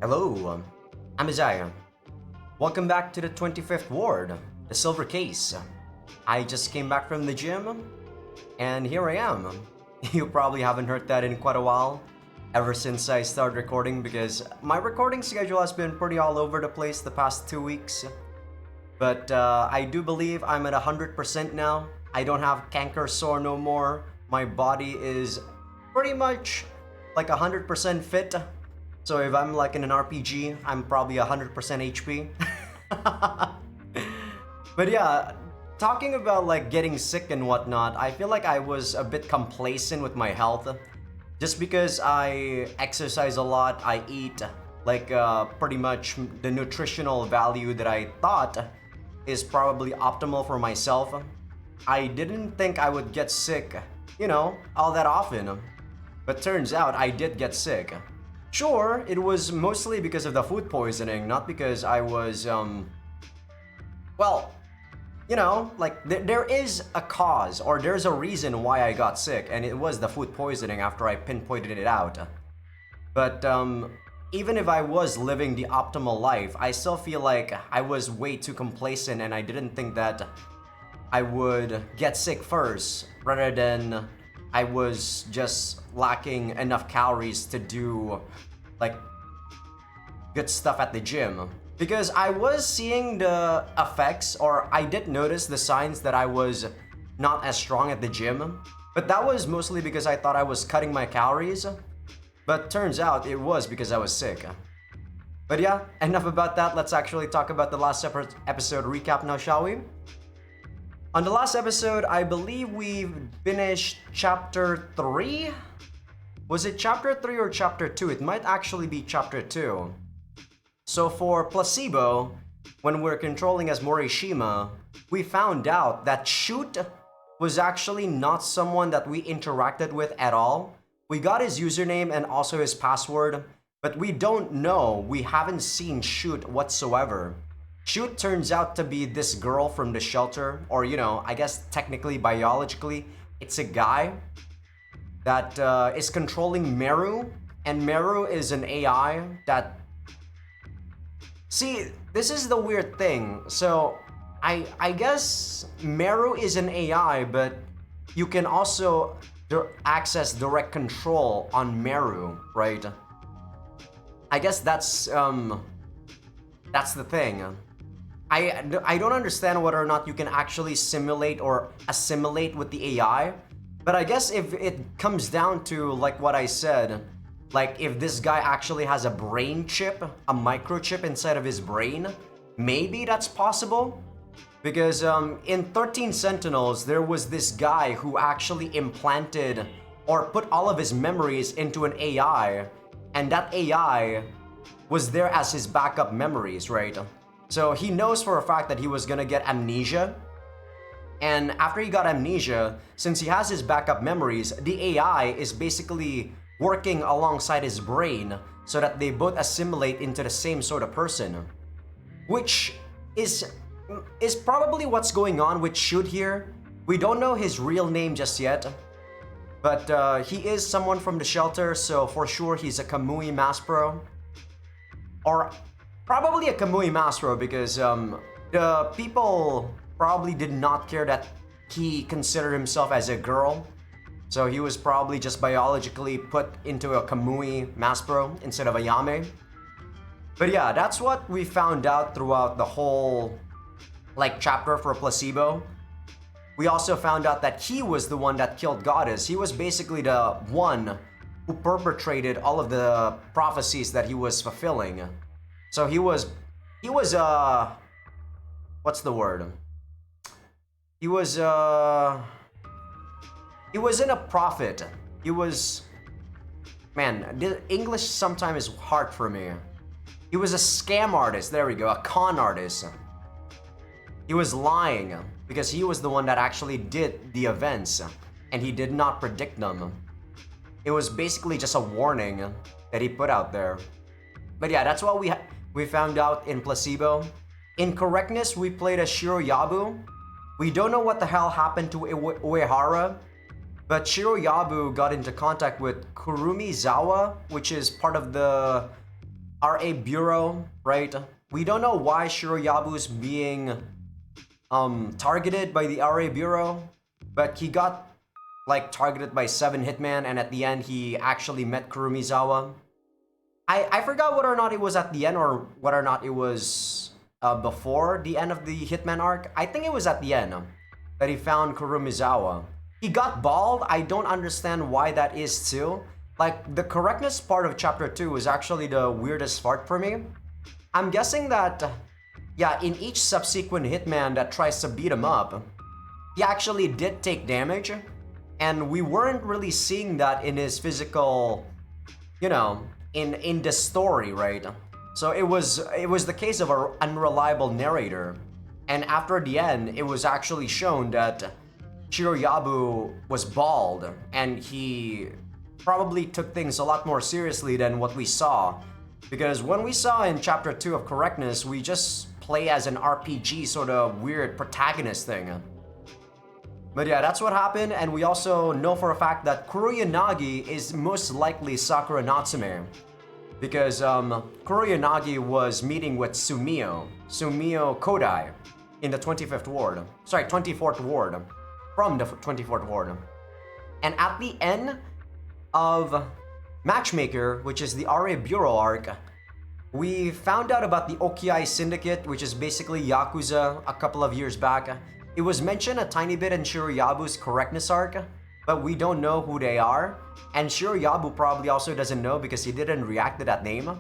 Hello, I'm Azai. Welcome back to the 25th Ward, the Silver Case. I just came back from the gym, and here I am. You probably haven't heard that in quite a while, ever since I started recording, because my recording schedule has been pretty all over the place the past 2 weeks. But I do believe I'm at 100% now. I don't have canker sore no more. My body is pretty much like 100% fit. So if I'm like in an RPG, I'm probably 100% HP. But yeah, talking about like getting sick and whatnot, I feel like I was a bit complacent with my health. Just because I exercise a lot, I eat like pretty much the nutritional value that I thought is probably optimal for myself. I didn't think I would get sick, all that often. But turns out I did get sick. Sure, it was mostly because of the food poisoning, not because I was, well, there is a cause or there's a reason why I got sick, and it was the food poisoning after I pinpointed it out. But even if I was living the optimal life, I still feel like I was way too complacent and I didn't think that I would get sick first rather than I was just lacking enough calories to do like good stuff at the gym. Because I was seeing the effects, or I did notice the signs that I was not as strong at the gym. But that was mostly because I thought I was cutting my calories. But turns out it was because I was sick. But yeah, enough about that. Let's actually talk about the last episode recap now, shall we? On the last episode, I believe we finished chapter 3? Was it chapter 3 or chapter 2? It might actually be chapter 2. So for Placebo, when we're controlling as Morishima, we found out that Shoot was actually not someone that we interacted with at all. We got his username and also his password, but we don't know. We haven't seen Shoot whatsoever. Shoot turns out to be this girl from the shelter, or I guess technically, biologically, it's a guy that is controlling Meru, and Meru is an AI that... See, this is the weird thing. So, I guess Meru is an AI, but you can also access direct control on Meru, right? I guess that's the thing. I don't understand whether or not you can actually simulate or assimilate with the AI, but I guess if it comes down to like what I said, like if this guy actually has a brain chip, a microchip inside of his brain, maybe that's possible. Because in 13 Sentinels, there was this guy who actually implanted or put all of his memories into an AI, and that AI was there as his backup memories, right? So he knows for a fact that he was gonna get amnesia. And after he got amnesia, since he has his backup memories, the AI is basically working alongside his brain so that they both assimilate into the same sort of person. Which is probably what's going on with Shoot here. We don't know his real name just yet. But he is someone from the shelter, so for sure he's a Kamui Mass Pro. Or probably a Kamui Master, because the people probably did not care that he considered himself as a girl. So he was probably just biologically put into a Kamui Master instead of a Yame. But yeah, that's what we found out throughout the whole chapter for Placebo. We also found out that he was the one that killed Goddess. He was basically the one who perpetrated all of the prophecies that he was fulfilling. So he was what's the word? He wasn't a prophet. He was, man, the English sometimes is hard for me. He was a scam artist, there we go, a con artist. He was lying because he was the one that actually did the events and he did not predict them. It was basically just a warning that he put out there. But yeah, that's what we found out in Placebo. In Correctness, we played as Shiroyabu. We don't know what the hell happened to Uehara, but Shiroyabu got into contact with Kurumizawa, which is part of the RA Bureau, right? We don't know why Shiroyabu's being targeted by the RA Bureau, but he got like targeted by 7 hitmen, and at the end he actually met Kurumizawa. I forgot whether or not it was at the end or whether or not it was before the end of the Hitman arc. I think it was at the end that he found Kurumizawa. He got bald. I don't understand why that is too. Like, the correctness part of chapter 2 is actually the weirdest part for me. I'm guessing that, yeah, in each subsequent Hitman that tries to beat him up, he actually did take damage, and we weren't really seeing that in his physical, you know, in the story, right? So it was the case of an unreliable narrator, and after the end, it was actually shown that Shiroyabu was bald, and he probably took things a lot more seriously than what we saw. Because when we saw in chapter 2 of Correctness, we just play as an RPG sort of weird protagonist thing. But yeah, that's what happened, and we also know for a fact that Kuroyanagi is most likely Sakura Natsume. Because Kuroyanagi was meeting with Sumio Kodai, in the 25th ward. Sorry, 24th ward. From the 24th ward. And at the end of Matchmaker, which is the RA Bureau arc, we found out about the Okiai Syndicate, which is basically Yakuza, a couple of years back. It was mentioned a tiny bit in Shiroyabu's Correctness arc, but we don't know who they are. And Shiroyabu probably also doesn't know because he didn't react to that name.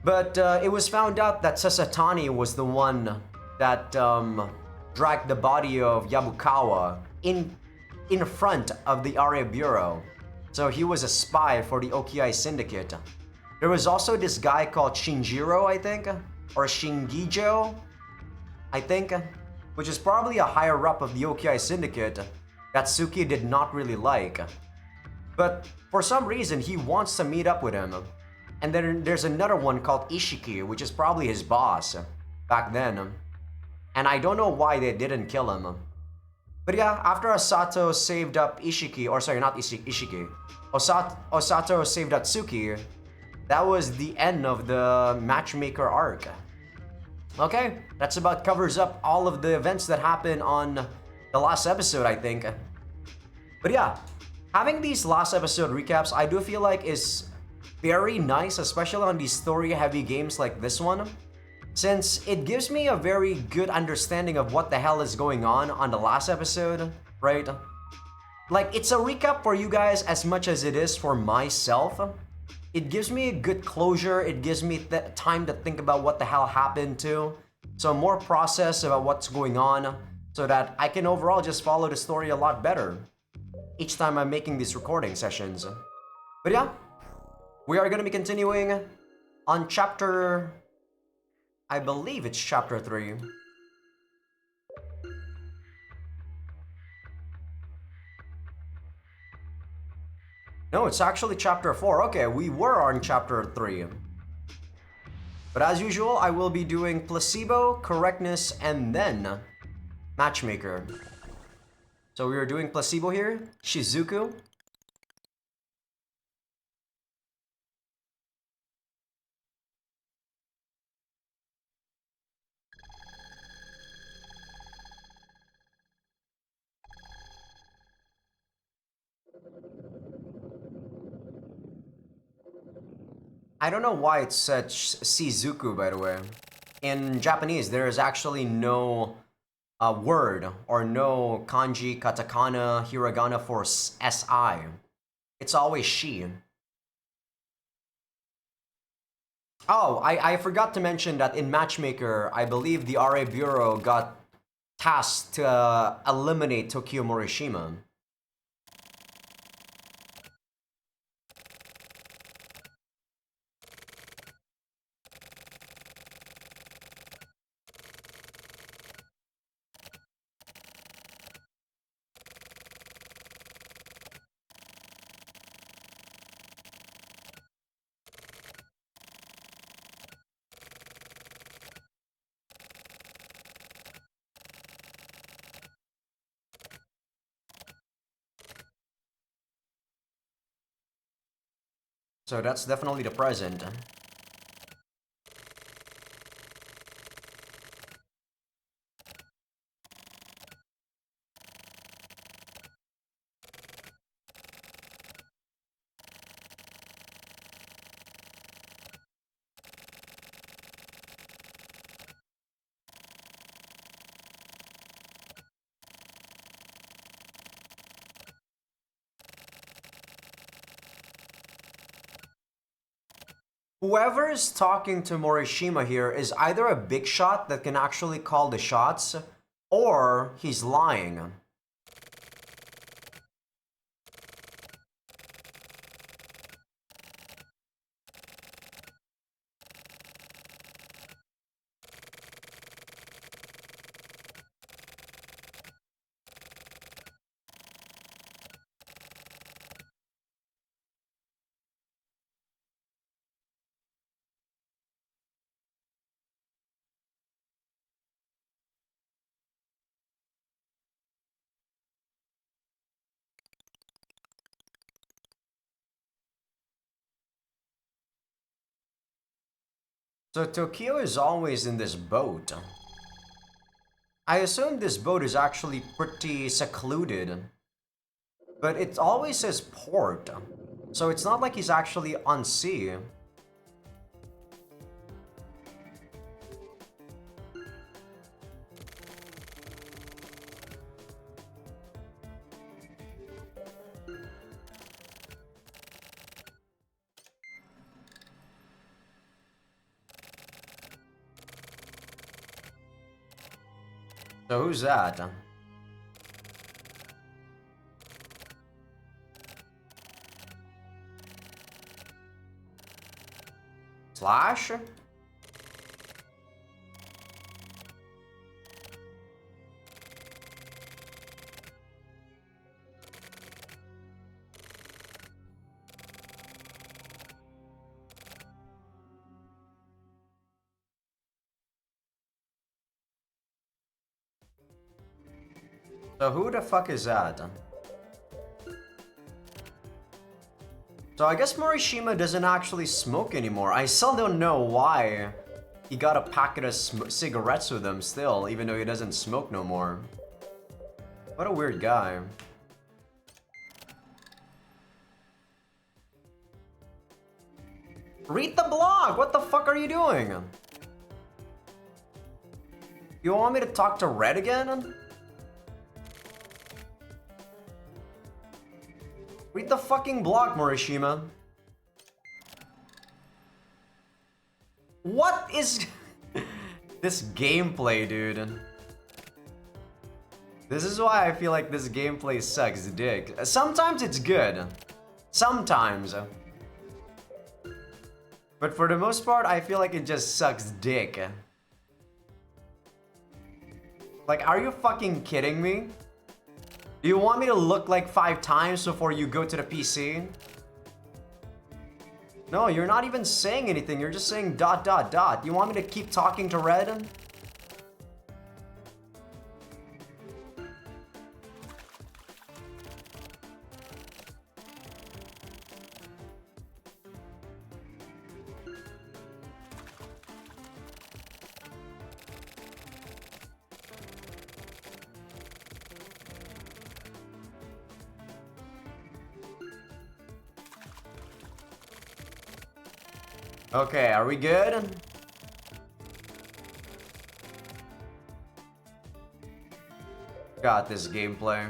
But it was found out that Sasatani was the one that dragged the body of Yabukawa in front of the RA Bureau. So he was a spy for the Okiai Syndicate. There was also this guy called Shinjiro, I think, or Shingijo, I think, which is probably a higher up of the Okiai Syndicate that Suki did not really like. But for some reason, he wants to meet up with him. And then there's another one called Ishiki, which is probably his boss back then. And I don't know why they didn't kill him. But yeah, after Osato saved up Ishiki, or sorry, not Ishiki, Osato saved up Suki, that was the end of the Matchmaker arc. Okay, that's about covers up all of the events that happened on the last episode, I think. But yeah, having these last episode recaps, I do feel like is very nice, especially on these story-heavy games like this one, since it gives me a very good understanding of what the hell is going on the last episode, right? Like, it's a recap for you guys as much as it is for myself. It gives me a good closure, it gives me time to think about what the hell happened too. So more process about what's going on, so that I can overall just follow the story a lot better each time I'm making these recording sessions. But yeah, we are going to be continuing on chapter, I believe it's chapter 3. No, it's actually chapter 4. Okay, we were on chapter 3. But as usual, I will be doing Placebo, Correctness, and then Matchmaker. So we are doing Placebo here, Shizuku. I don't know why it's said Shizuku, by the way. In Japanese, there is actually no word or no kanji, katakana, hiragana for SI. It's always she. Oh, I forgot to mention that in Matchmaker, I believe the RA Bureau got tasked to eliminate Tokyo Morishima. So that's definitely the present. Whoever is talking to Morishima here is either a big shot that can actually call the shots, or he's lying. So Tokyo is always in this boat. I assume this boat is actually pretty secluded. But it always says port. So it's not like he's actually on sea. So who's that? Slash? So who the fuck is that? So I guess Morishima doesn't actually smoke anymore. I still don't know why he got a packet of cigarettes with him still, even though he doesn't smoke no more. What a weird guy. Read the blog! What the fuck are you doing? You want me to talk to Red again? Read the fucking blog, Morishima. What is this gameplay, dude? This is why I feel like this gameplay sucks dick. Sometimes it's good. Sometimes. But for the most part, I feel like it just sucks dick. Like, are you fucking kidding me? Do you want me to look like 5 times before you go to the PC? No, you're not even saying anything. You're just saying ... You want me to keep talking to Red? Okay, are we good? Got this gameplay.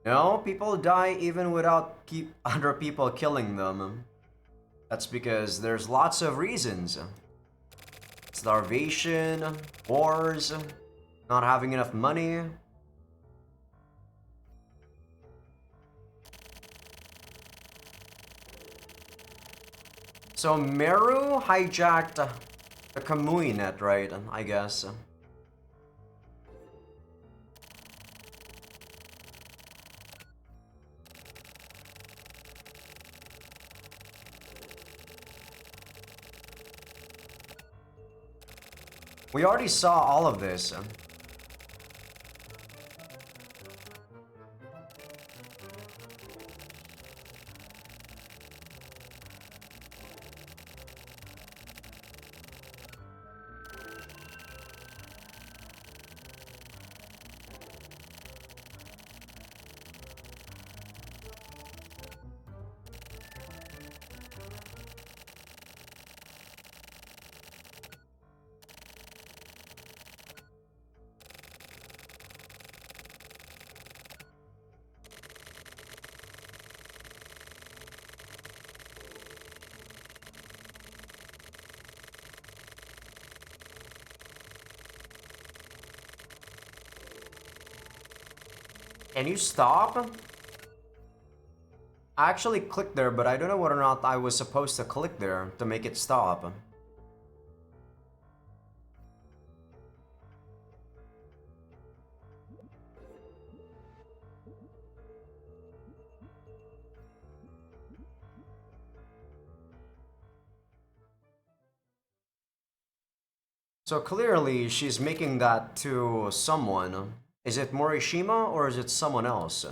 No, people die even without other people killing them. That's because there's lots of reasons. Starvation, wars, not having enough money. So Meru hijacked the Kamui net, right? I guess. We already saw all of this. Can you stop? I actually clicked there, but I don't know whether or not I was supposed to click there to make it stop. So clearly, she's making that to someone. Is it Morishima or is it someone else?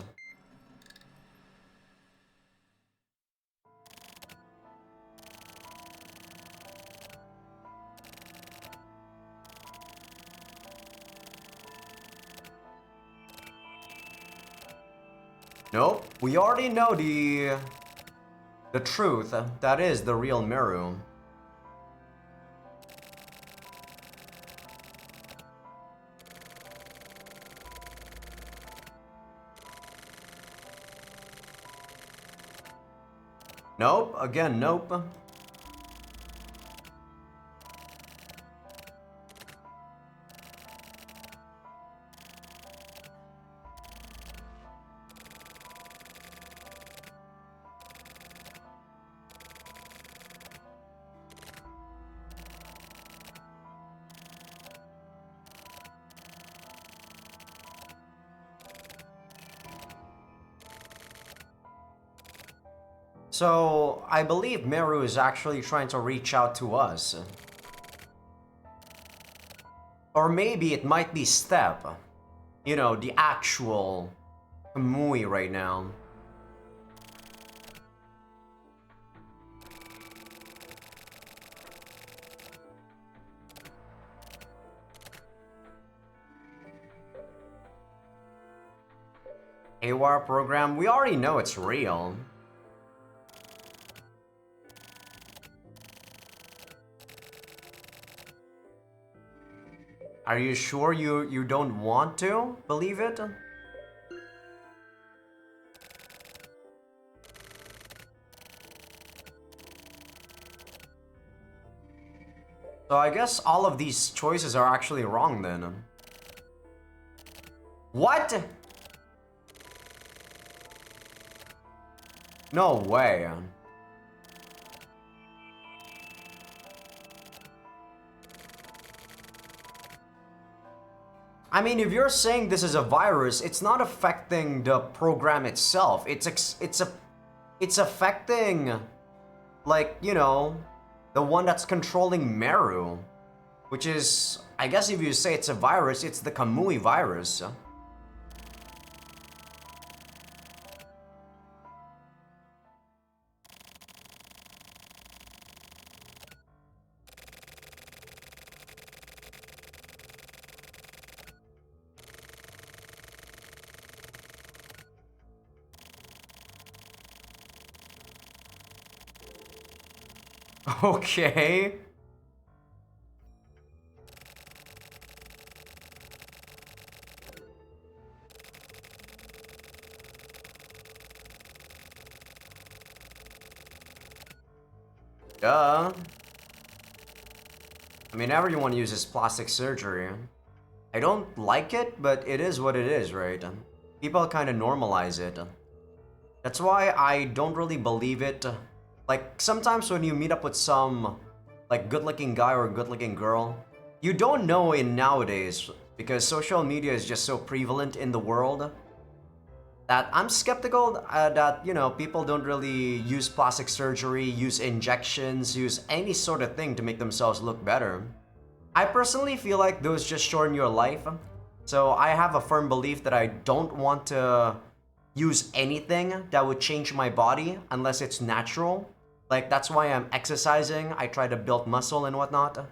Nope, we already know the truth. That is the real Meru. Nope, again, nope. So, I believe Meru is actually trying to reach out to us. Or maybe it might be Step. You know, the actual Kamui right now. AWAR program, we already know it's real. Are you sure you don't want to believe it? So I guess all of these choices are actually wrong then. What? No way. I mean, if you're saying this is a virus, it's not affecting the program itself. It's affecting, like, you know, the one that's controlling Meru, which is, I guess if you say it's a virus, it's the Kamui virus. Okay. Duh. I mean, everyone uses plastic surgery. I don't like it, but it is what it is, right? People kind of normalize it. That's why I don't really believe it. Like, sometimes when you meet up with some, like, good-looking guy or good-looking girl, you don't know in nowadays, because social media is just so prevalent in the world, that I'm skeptical that, you know, people don't really use plastic surgery, use injections, use any sort of thing to make themselves look better. I personally feel like those just shorten your life. So I have a firm belief that I don't want to use anything that would change my body unless it's natural. Like, that's why I'm exercising. I try to build muscle and whatnot.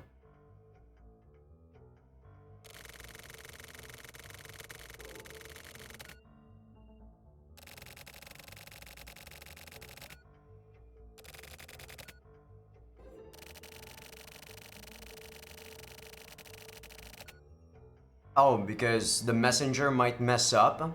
Oh, because the messenger might mess up?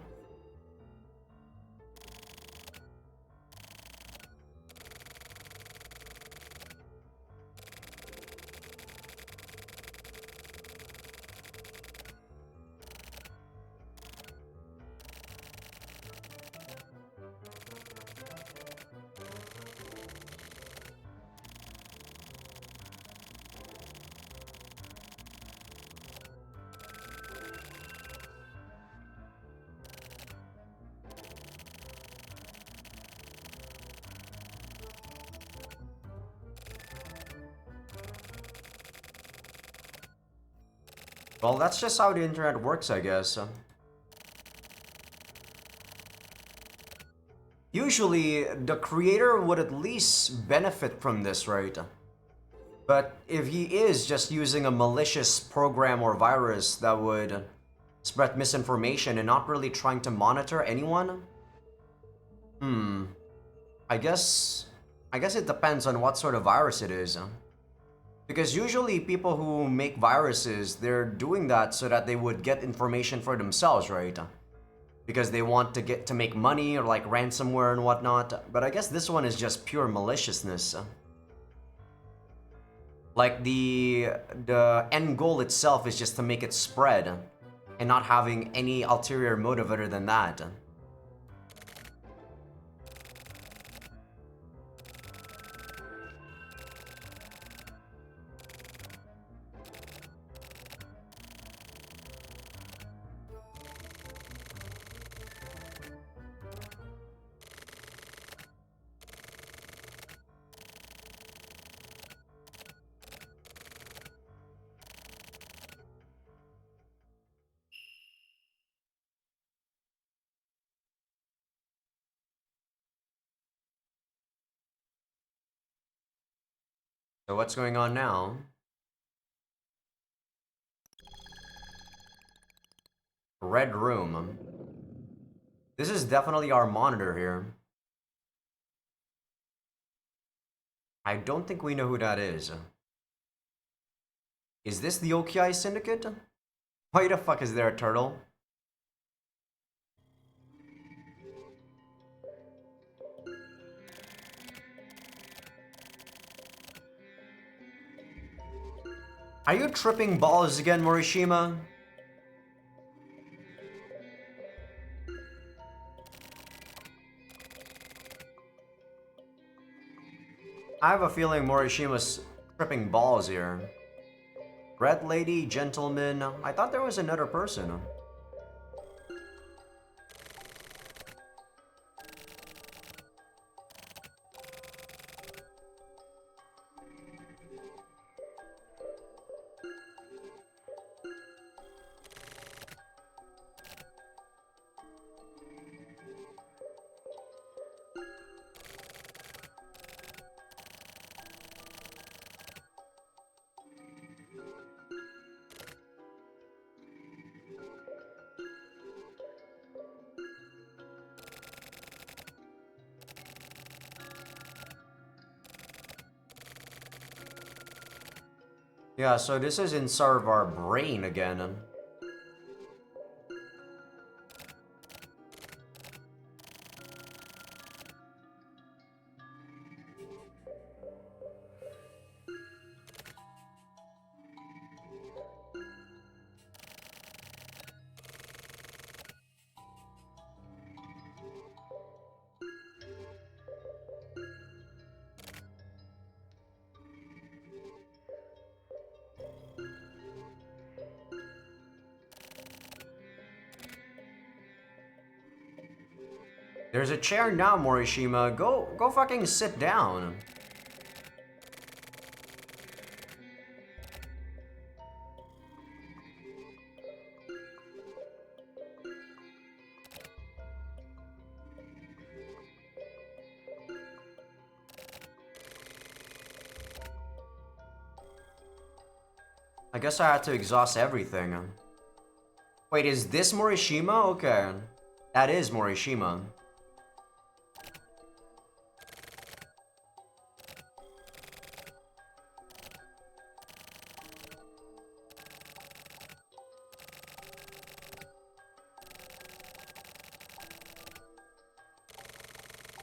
Well, that's just how the internet works, I guess. Usually, the creator would at least benefit from this, right? But if he is just using a malicious program or virus that would spread misinformation and not really trying to monitor anyone, hmm, I guess it depends on what sort of virus it is. Because usually people who make viruses, they're doing that so that they would get information for themselves, right? Because they want to get to make money or like ransomware and whatnot. But I guess this one is just pure maliciousness. Like the end goal itself is just to make it spread and not having any ulterior motive other than that. So what's going on now? Red room. This is definitely our monitor here. I don't think we know who that is. Is this the OKI Syndicate? Why the fuck is there a turtle? Are you tripping balls again, Morishima? I have a feeling Morishima's tripping balls here. Red lady, gentleman. I thought there was another person. Yeah, so this is inside of our brain again. There's a chair now, Morishima. Go fucking sit down. I guess I had to exhaust everything. Wait, is this Morishima? Okay. That is Morishima.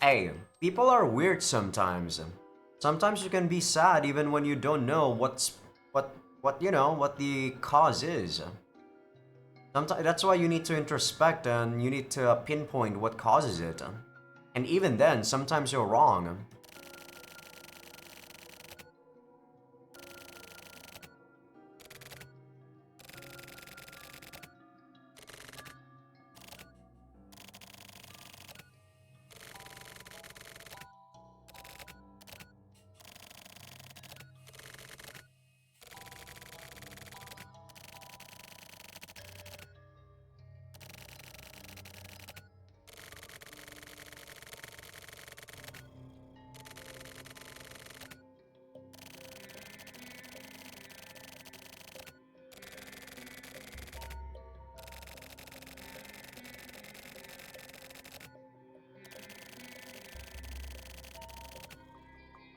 Hey, people are weird sometimes. Sometimes you can be sad even when you don't know what the cause is. Sometimes that's why you need to introspect and you need to pinpoint what causes it. And even then, sometimes you're wrong.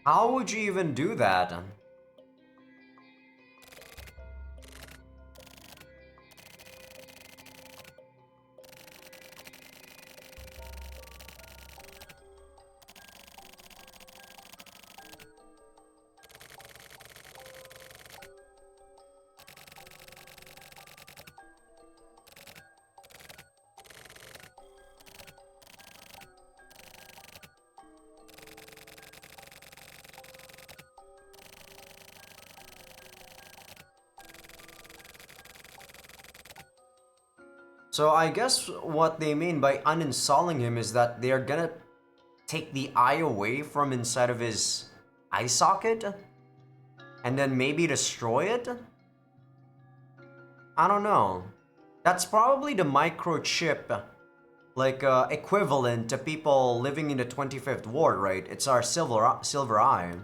How would you even do that? So I guess what they mean by uninstalling him is that they're gonna take the eye away from inside of his eye socket and then maybe destroy it? I don't know. That's probably the microchip, like equivalent to people living in the 25th ward, right? It's our silver eye.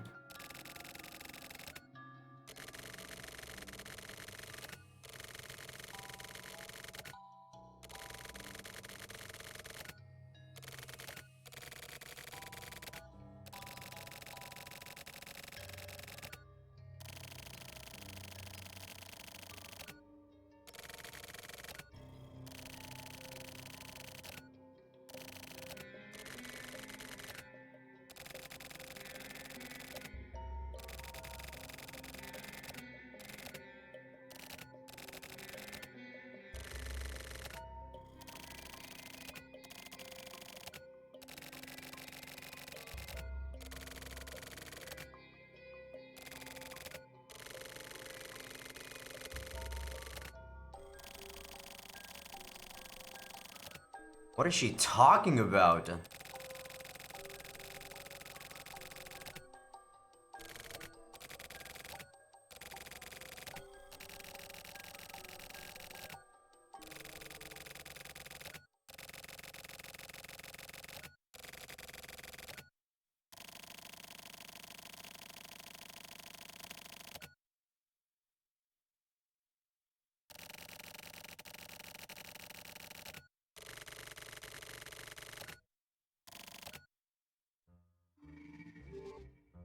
What is she talking about?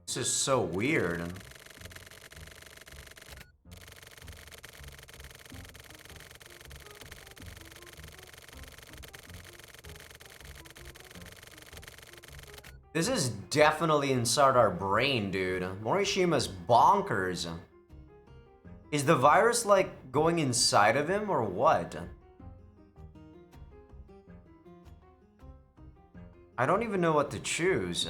This is so weird. This is definitely inside our brain, dude. Morishima's bonkers. Is the virus like going inside of him or what? I don't even know what to choose.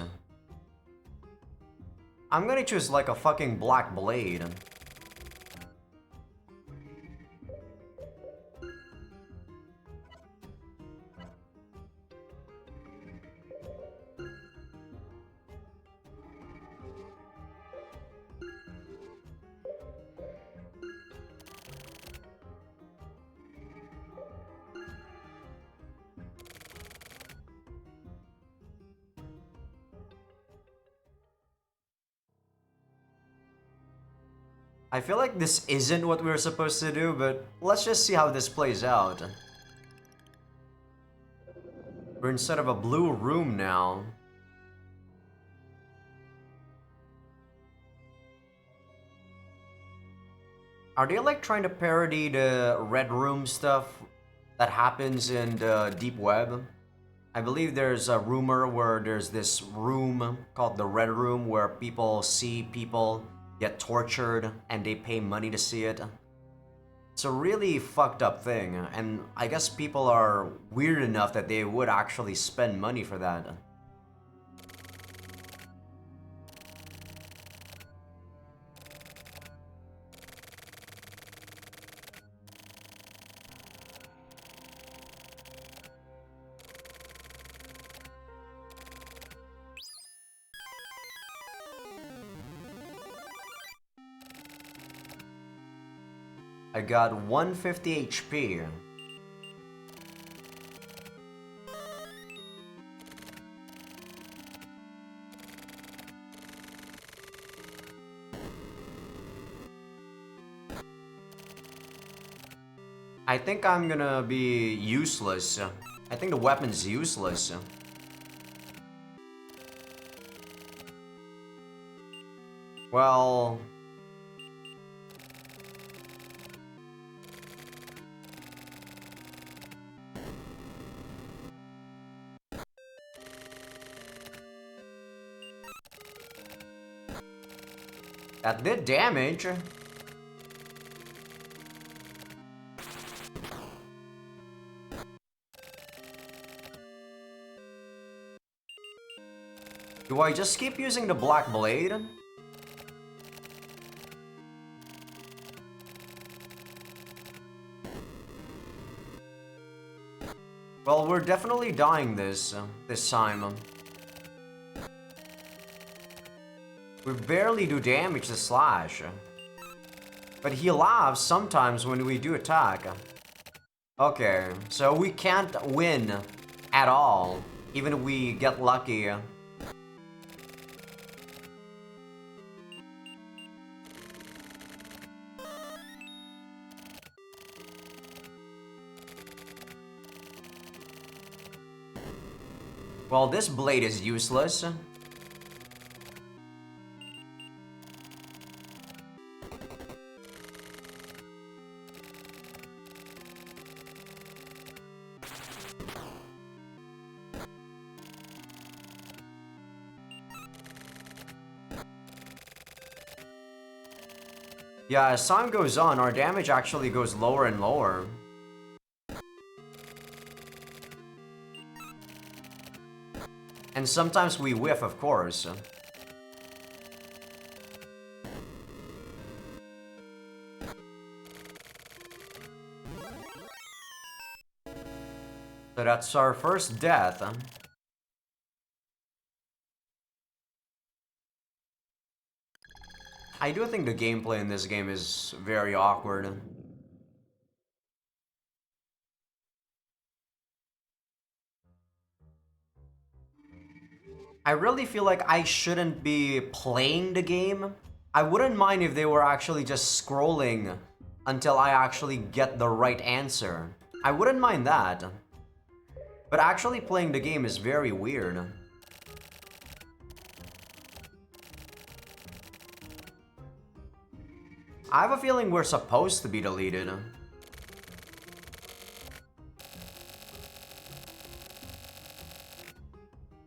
I'm gonna choose like a fucking black blade. I feel like this isn't what we were supposed to do, but let's just see how this plays out. We're inside of a blue room now. Are they like trying to parody the red room stuff that happens in the deep web? I believe there's a rumor where there's this room called the red room where people see people get tortured and they pay money to see it. It's a really fucked up thing, and I guess people are weird enough that they would actually spend money for that. I got 150 HP. I think I'm gonna be useless. I think the weapon's useless. Well... that did damage. Do I just keep using the black blade? Well, we're definitely dying this time. We barely do damage to Slash. But he laughs sometimes when we do attack. Okay, so we can't win at all, even if we get lucky. Well, this blade is useless. Yeah, as time goes on, our damage actually goes lower and lower. And sometimes we whiff, of course. So that's our first death. I do think the gameplay in this game is very awkward. I really feel like I shouldn't be playing the game. I wouldn't mind if they were actually just scrolling until I actually get the right answer. I wouldn't mind that. But actually playing the game is very weird. I have a feeling we're supposed to be deleted.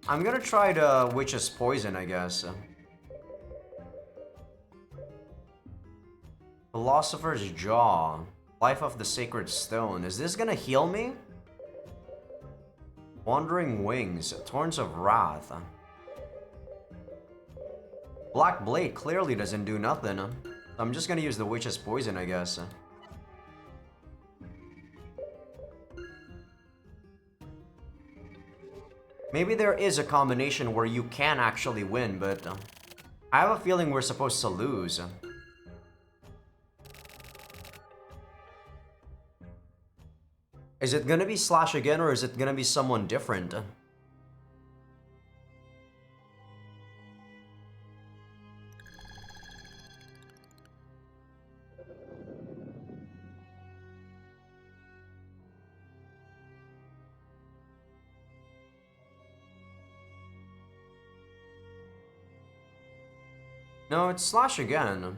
I'm gonna try the Witch's Poison, I guess. Philosopher's Jaw. Life of the Sacred Stone. Is this gonna heal me? Wandering Wings. Thorns of Wrath. Black Blade clearly doesn't do nothing. I'm just gonna use the Witch's Poison, I guess. Maybe there is a combination where you can actually win, but I have a feeling we're supposed to lose. Is it gonna be Slash again, or is it gonna be someone different? No, it's Slash again.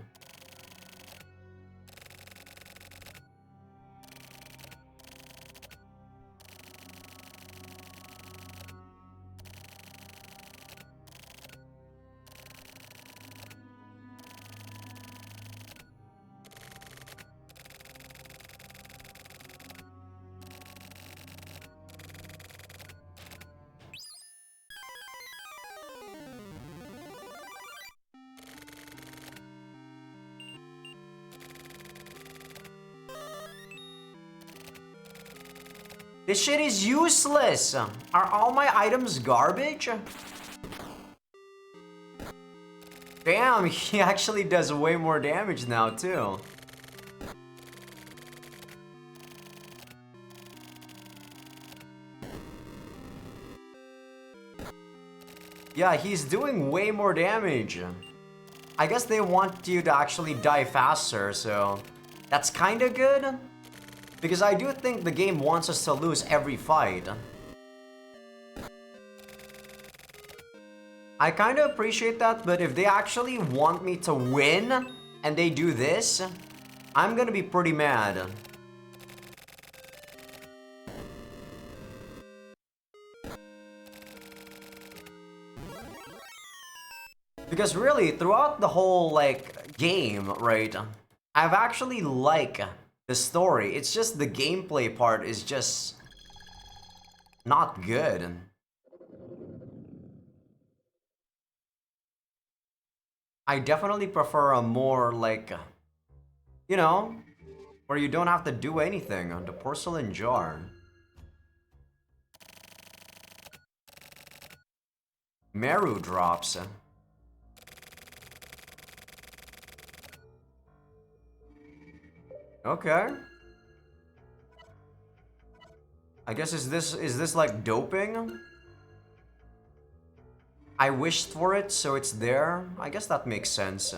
This shit is useless! Are all my items garbage? Damn, he actually does way more damage now, too. Yeah, he's doing way more damage. I guess they want you to actually die faster, so that's kinda good. Because I do think the game wants us to lose every fight. I kind of appreciate that, but if they actually want me to win and they do this, I'm gonna be pretty mad. Because really, throughout the whole, like, game, right, I've actually liked the story. It's just the gameplay part is just not good. I definitely prefer a more, like, you know, where you don't have to do anything. The porcelain jar. Meru drops. Okay. I guess is this like doping? I wished for it, so it's there. I guess that makes sense.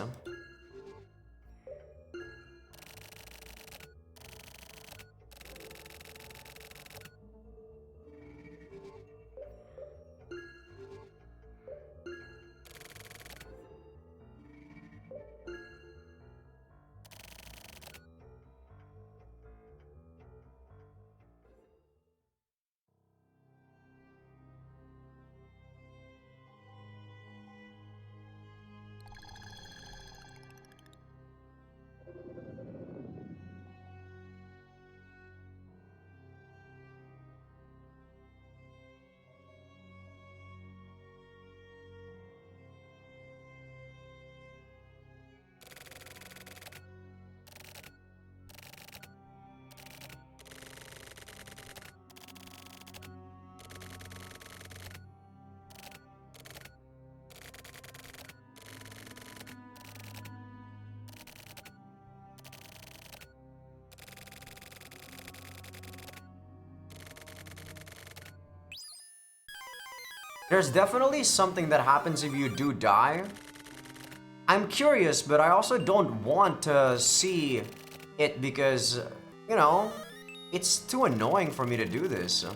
There's definitely something that happens if you do die. I'm curious, but I also don't want to see it because, you know, it's too annoying for me to do this.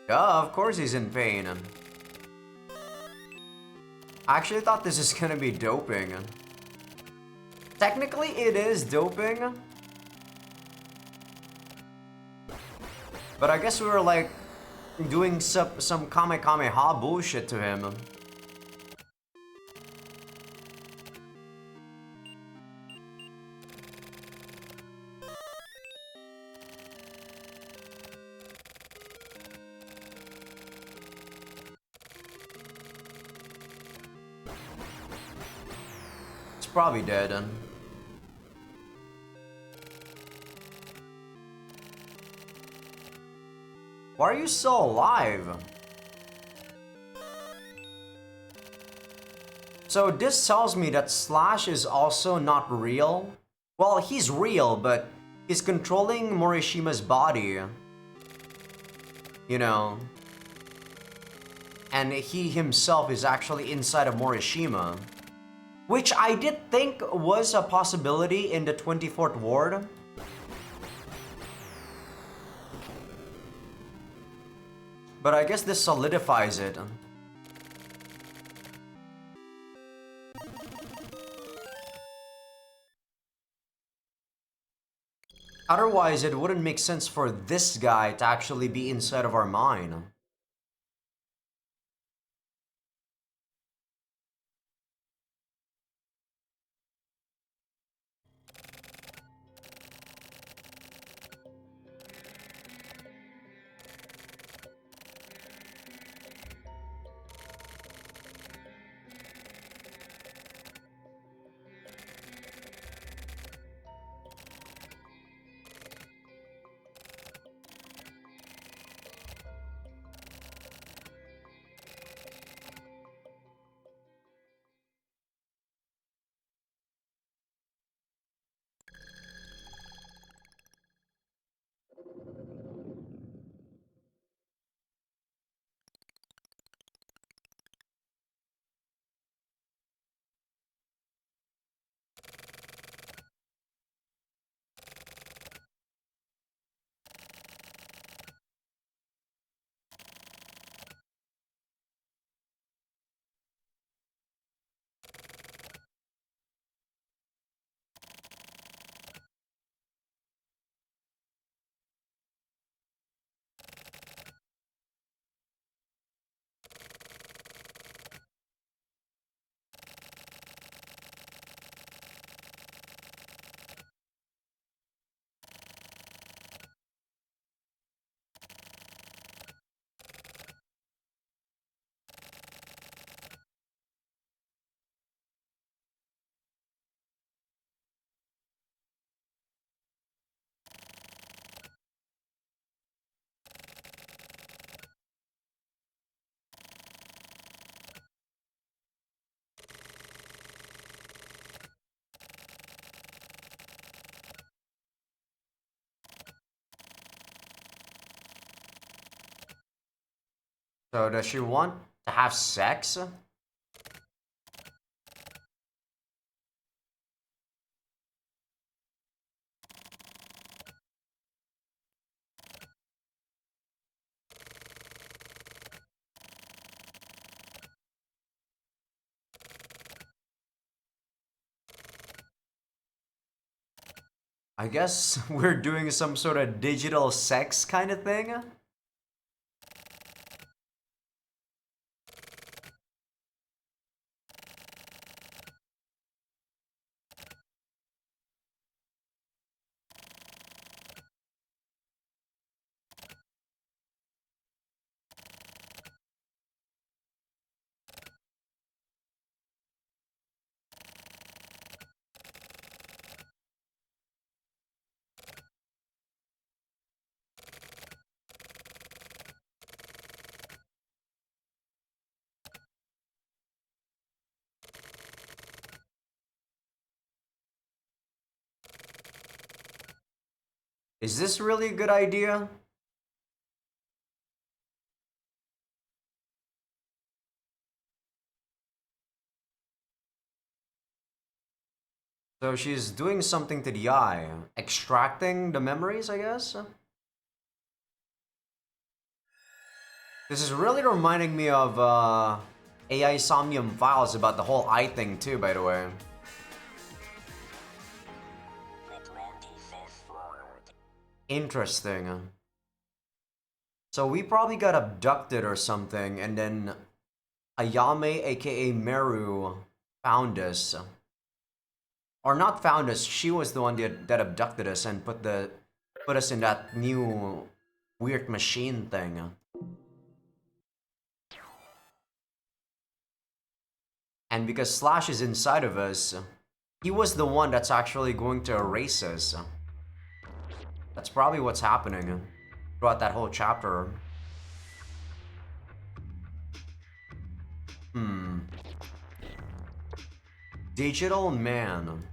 Yeah, of course he's in pain. I actually thought this is gonna be doping. Technically, it is doping. But I guess we were like doing some Kamehameha bullshit to him. It's probably dead. Why are you still alive? So this tells me that Slash is also not real. Well, he's real, but he's controlling Morishima's body. You know. And he himself is actually inside of Morishima. Which I did think was a possibility in the 24th Ward. But I guess this solidifies it. Otherwise, it wouldn't make sense for this guy to actually be inside of our mind. So does she want to have sex? I guess we're doing some sort of digital sex kind of thing? Is this really a good idea? So she's doing something to the eye, extracting the memories, I guess? This is really reminding me of AI Somnium Files about the whole eye thing too, by the way. Interesting. So we probably got abducted or something, and then Ayame, aka Meru, found us. Or not found us, she was the one that abducted us and put us in that new weird machine thing. And because Slash is inside of us, he was the one that's actually going to erase us. That's probably what's happening throughout that whole chapter. Hmm. Digital man.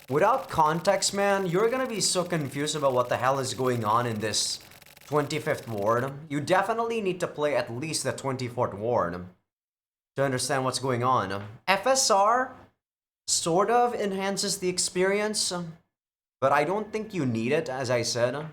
Without context, man, you're gonna be so confused about what the hell is going on in this 25th ward. You definitely need to play at least the 24th ward to understand what's going on. FSR sort of enhances the experience, but I don't think you need it, as I said.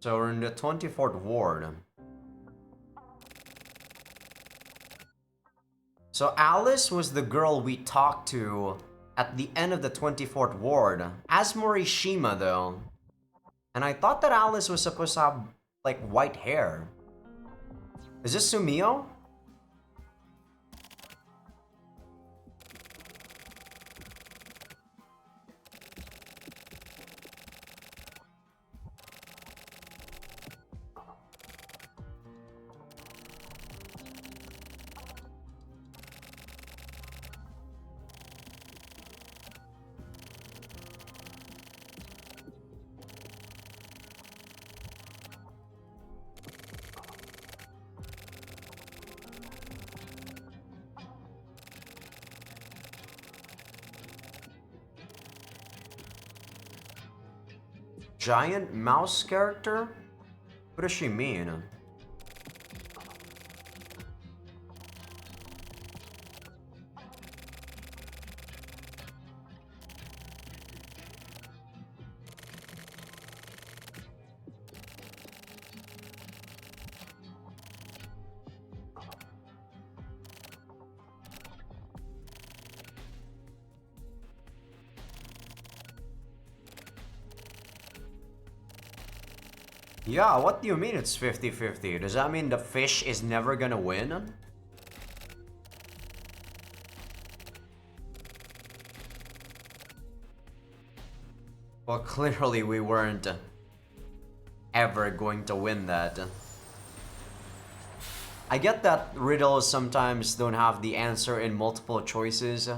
So we're in the 24th ward. So Alice was the girl we talked to at the end of the 24th ward, as Morishima though. And I thought that Alice was supposed to have, like, white hair. Is this Sumio? Giant mouse character? What does she mean? Yeah, what do you mean it's 50-50? Does that mean the fish is never gonna win? Well, clearly we weren't ever going to win that. I get that riddles sometimes don't have the answer in multiple choices.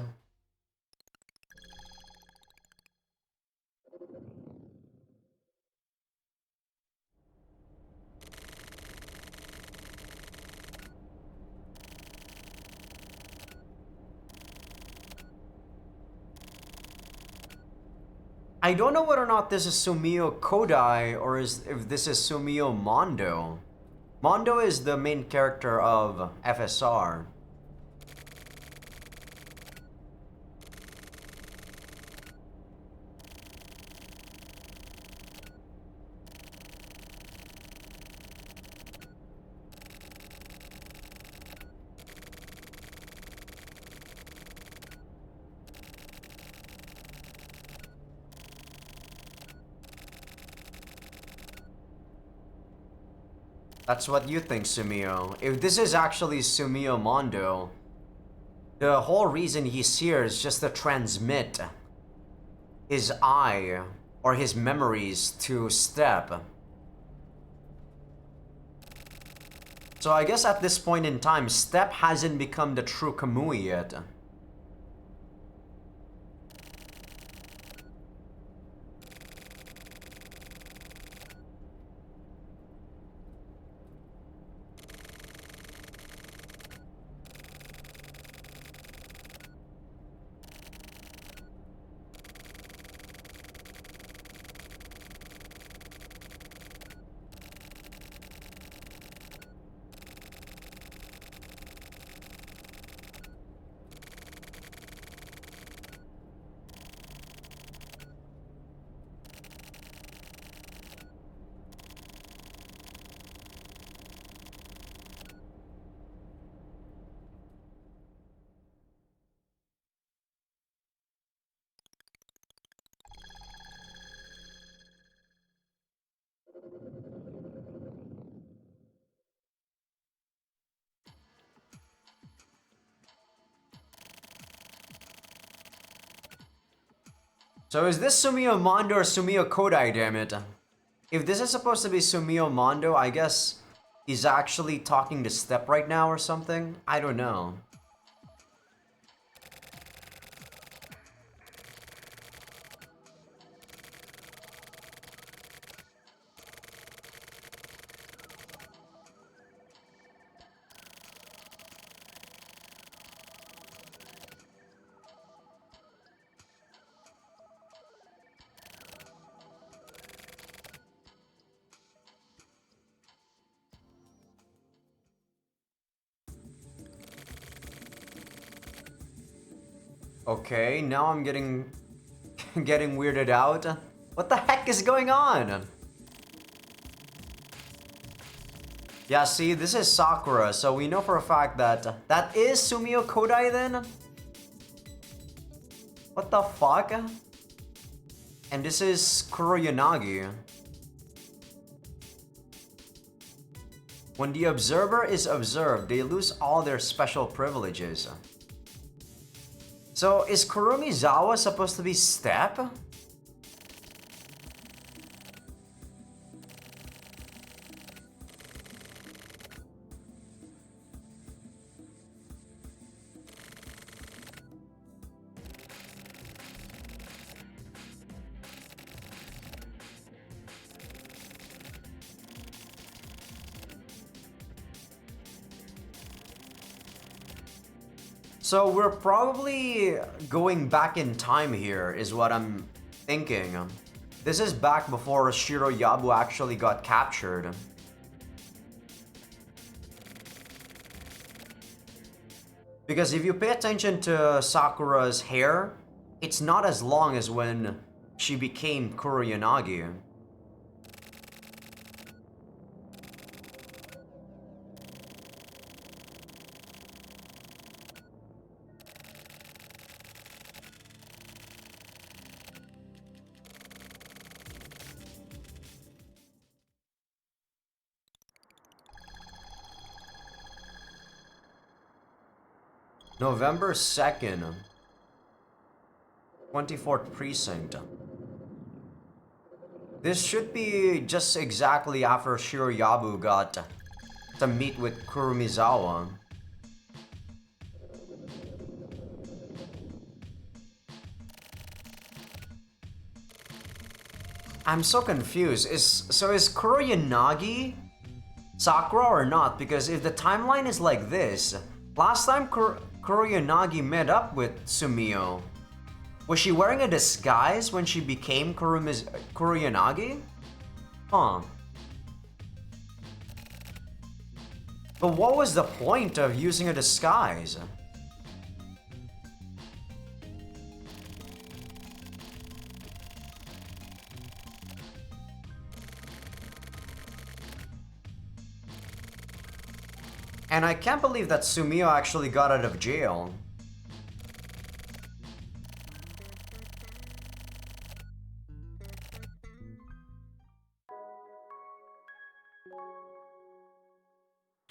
I don't know whether or not this is Sumio Kodai or if this is Sumio Mondo. Mondo is the main character of FSR. That's what you think, Sumio. If this is actually Sumio Mondo, the whole reason he's here is just to transmit his eye or his memories to Step. So I guess at this point in time, Step hasn't become the true Kamui yet. So is this Sumio Mondo or Sumio Kodai, damn it? If this is supposed to be Sumio Mondo, I guess he's actually talking to Step right now or something? I don't know. Okay, now I'm getting getting weirded out. What the heck is going on? Yeah, see, this is Sakura, so we know for a fact that that is Sumio Kodai then? What the fuck? And this is Kuroyanagi. When the observer is observed, they lose all their special privileges. So, is Kurumizawa supposed to be Step? So we're probably going back in time here, is what I'm thinking. This is back before Shiroyabu actually got captured. Because if you pay attention to Sakura's hair, it's not as long as when she became Kuroyanagi. November 2nd. 24th Precinct. This should be just exactly after Shiroyabu got to meet with Kurumizawa. I'm so confused. Is Kuroyanagi Sakura or not? Because if the timeline is like this, last time Kuroyanagi met up with Sumio, was she wearing a disguise when she became Kuroyanagi? Huh. But what was the point of using a disguise? And I can't believe that Sumio actually got out of jail.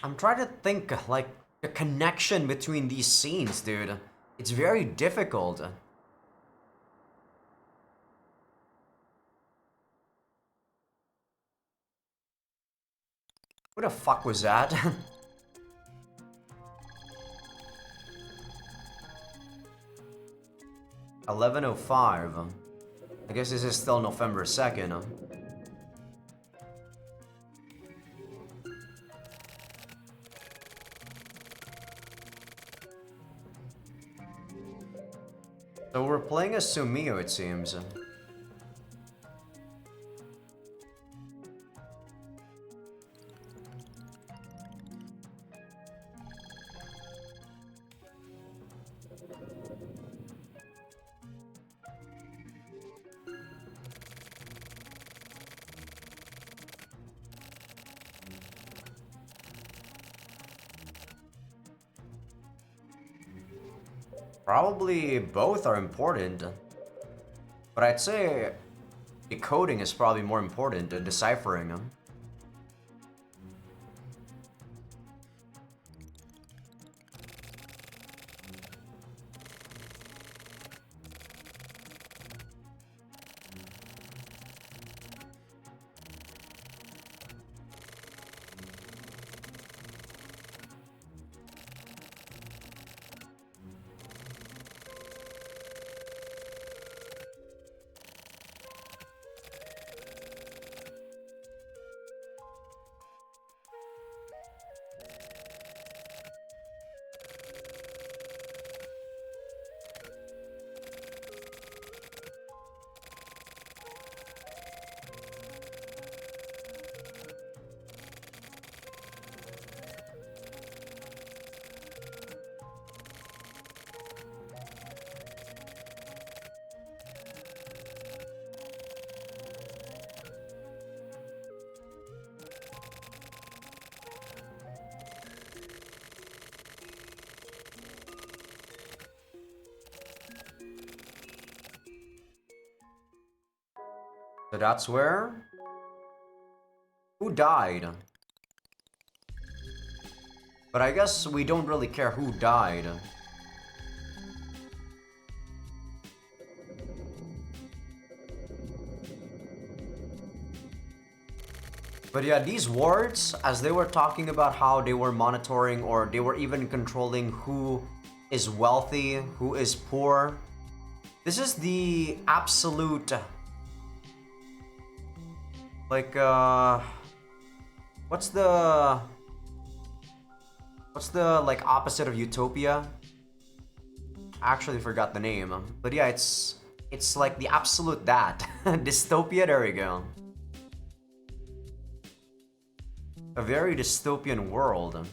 I'm trying to think, like, the connection between these scenes, dude. It's very difficult. Who the fuck was that? 11:05. I guess this is still November 2nd. So we're playing as Sumio, it seems. Probably both are important, but I'd say decoding is probably more important than deciphering them. So that's where? Who died? But I guess we don't really care who died. But yeah, these wards, as they were talking about how they were monitoring or they were even controlling who is wealthy, who is poor, this is the absolute, like, what's the like opposite of utopia? I actually forgot the name. But yeah, it's like the absolute that. Dystopia, there we go. A very dystopian world.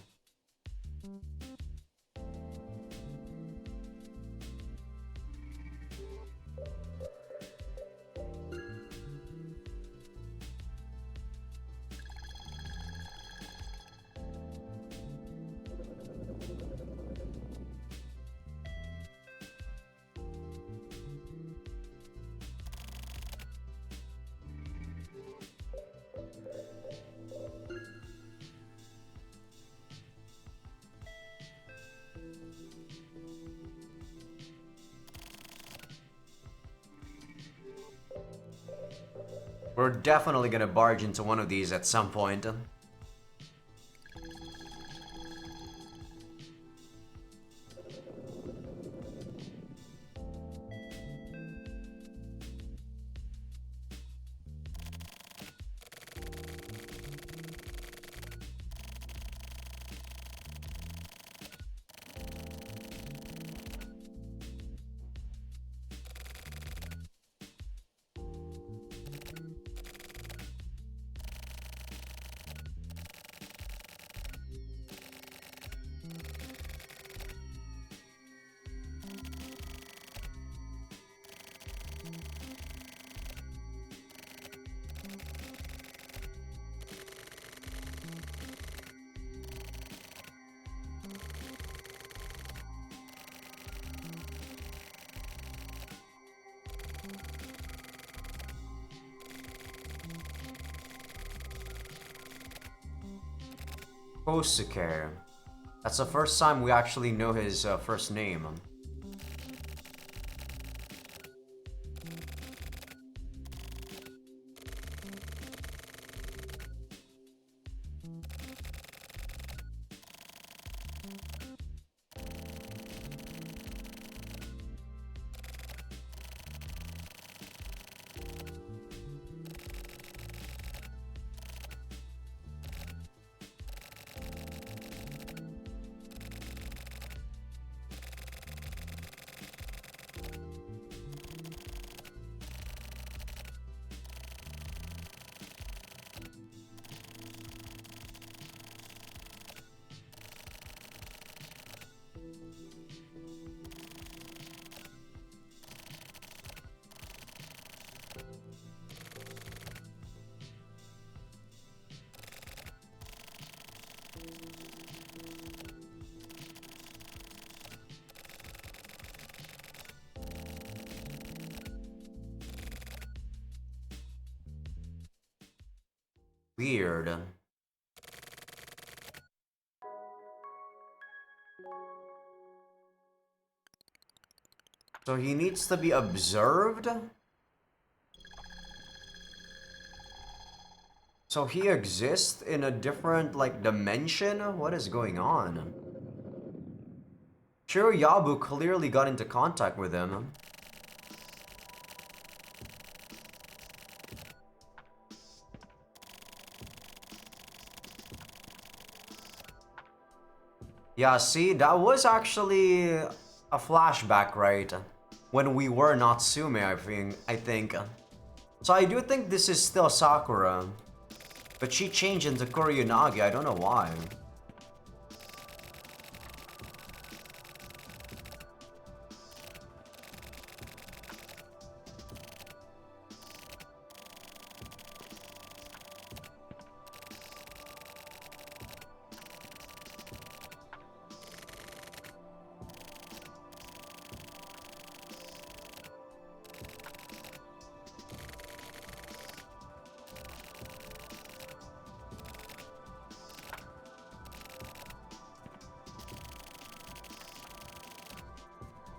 We're definitely gonna barge into one of these at some point. Kosuke. That's the first time we actually know his first name. Weird. So he needs to be observed? So he exists in a different, like, dimension? What is going on? Yabu clearly got into contact with him. Yeah, see, that was actually a flashback, right? When we were Natsume, I think. So I do think this is still Sakura. But she changed into Kuroyanagi, I don't know why.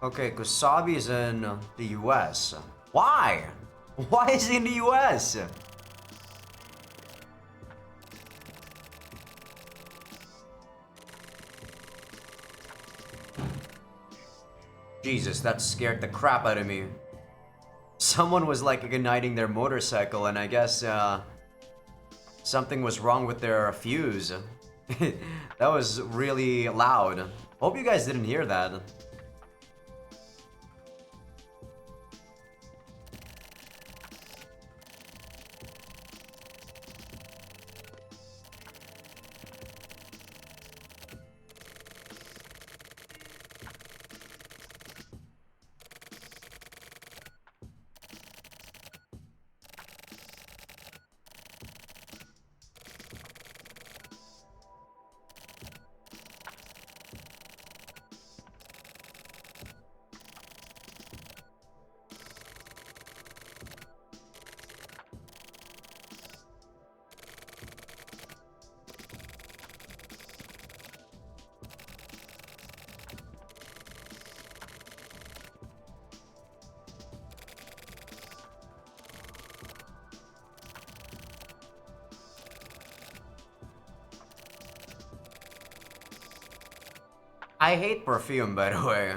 Okay, Kusabi is in the US. Why? Why is he in the US? Jesus, that scared the crap out of me. Someone was like igniting their motorcycle and I guess something was wrong with their fuse. That was really loud. Hope you guys didn't hear that. I hate perfume, by the way.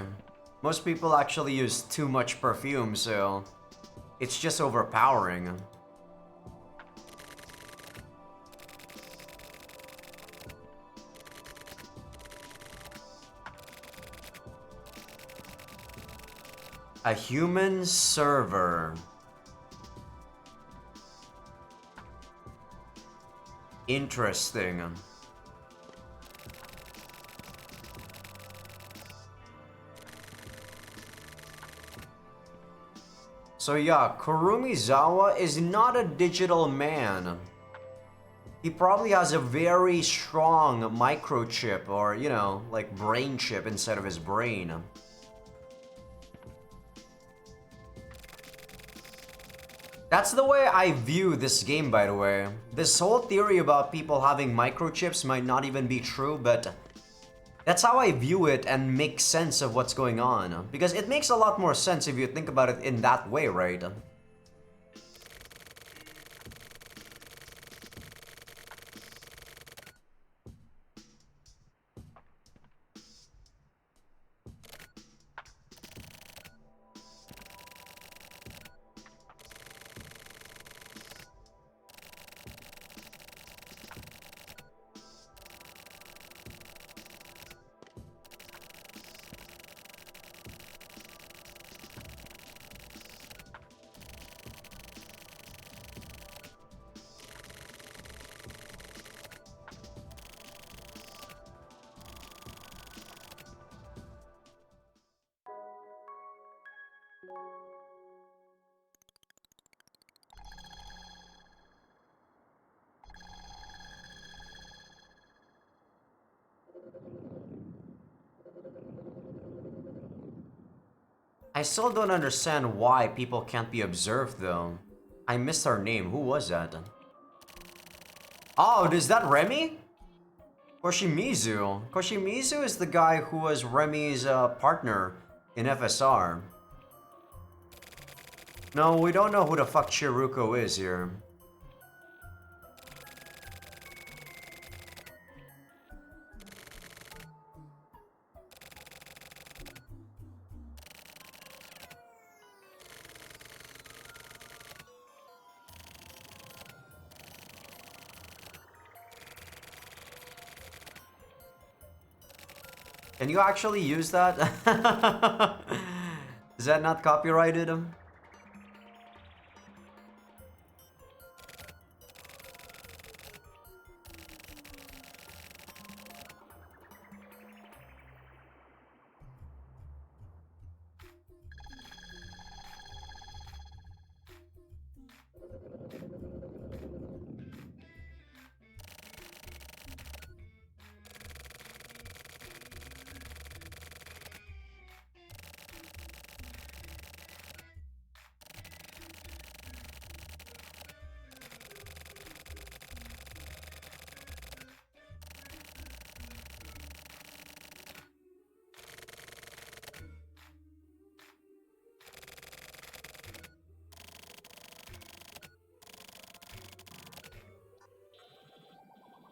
Most people actually use too much perfume, so it's just overpowering. A human server. Interesting. So yeah, Kurumizawa is not a digital man. He probably has a very strong microchip or, you know, like brain chip inside of his brain. That's the way I view this game, by the way. This whole theory about people having microchips might not even be true, but that's how I view it and make sense of what's going on. Because it makes a lot more sense if you think about it in that way, right? I still don't understand why people can't be observed, though. I missed her name. Who was that? Oh, is that Remy? Koshimizu. Koshimizu is the guy who was Remy's partner in FSR. No, we don't know who the fuck Chiruko is here. Can you actually use that? Is that not copyrighted?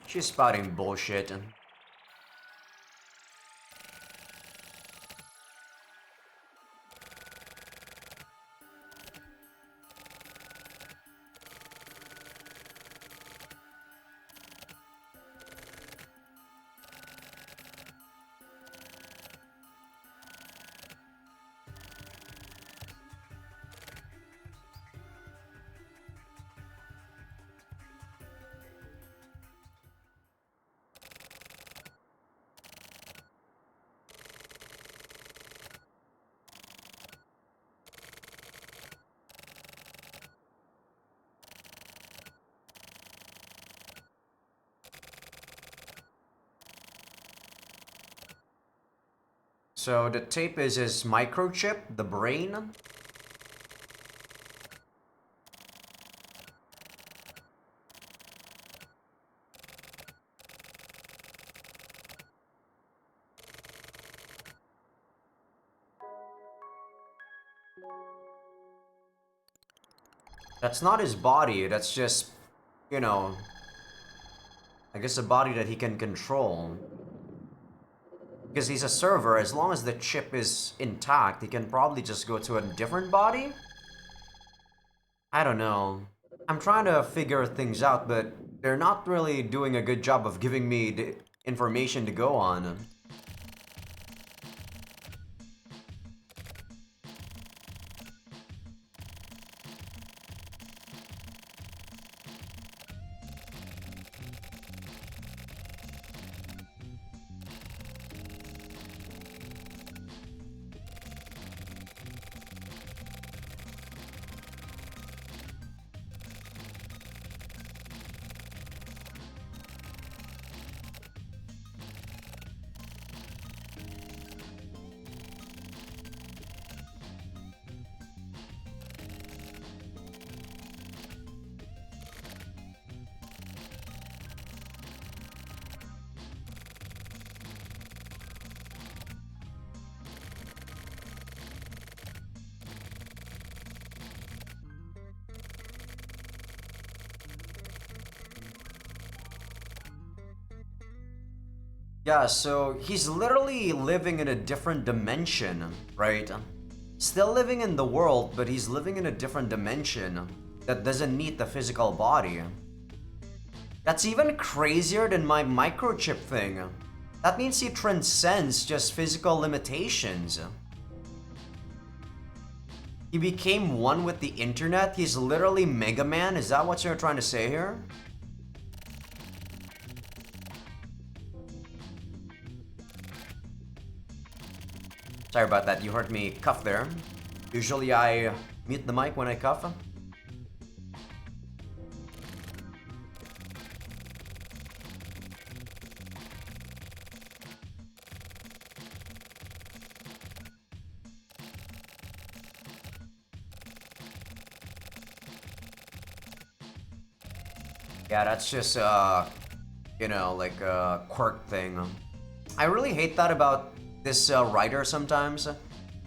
She's spouting bullshit. So the tape is his microchip, the brain. That's not his body, that's just, you know, I guess a body that he can control. Because he's a server, as long as the chip is intact, he can probably just go to a different body? I don't know. I'm trying to figure things out, but they're not really doing a good job of giving me the information to go on. Yeah, so he's literally living in a different dimension, right? Still living in the world, but he's living in a different dimension that doesn't need the physical body. That's even crazier than my microchip thing. That means he transcends just physical limitations. He became one with the internet? He's literally Mega Man? Is that what you're trying to say here? Sorry about that, you heard me cough there. Usually I mute the mic when I cough. Yeah, that's just you know, like a quirk thing. I really hate that about this writer sometimes.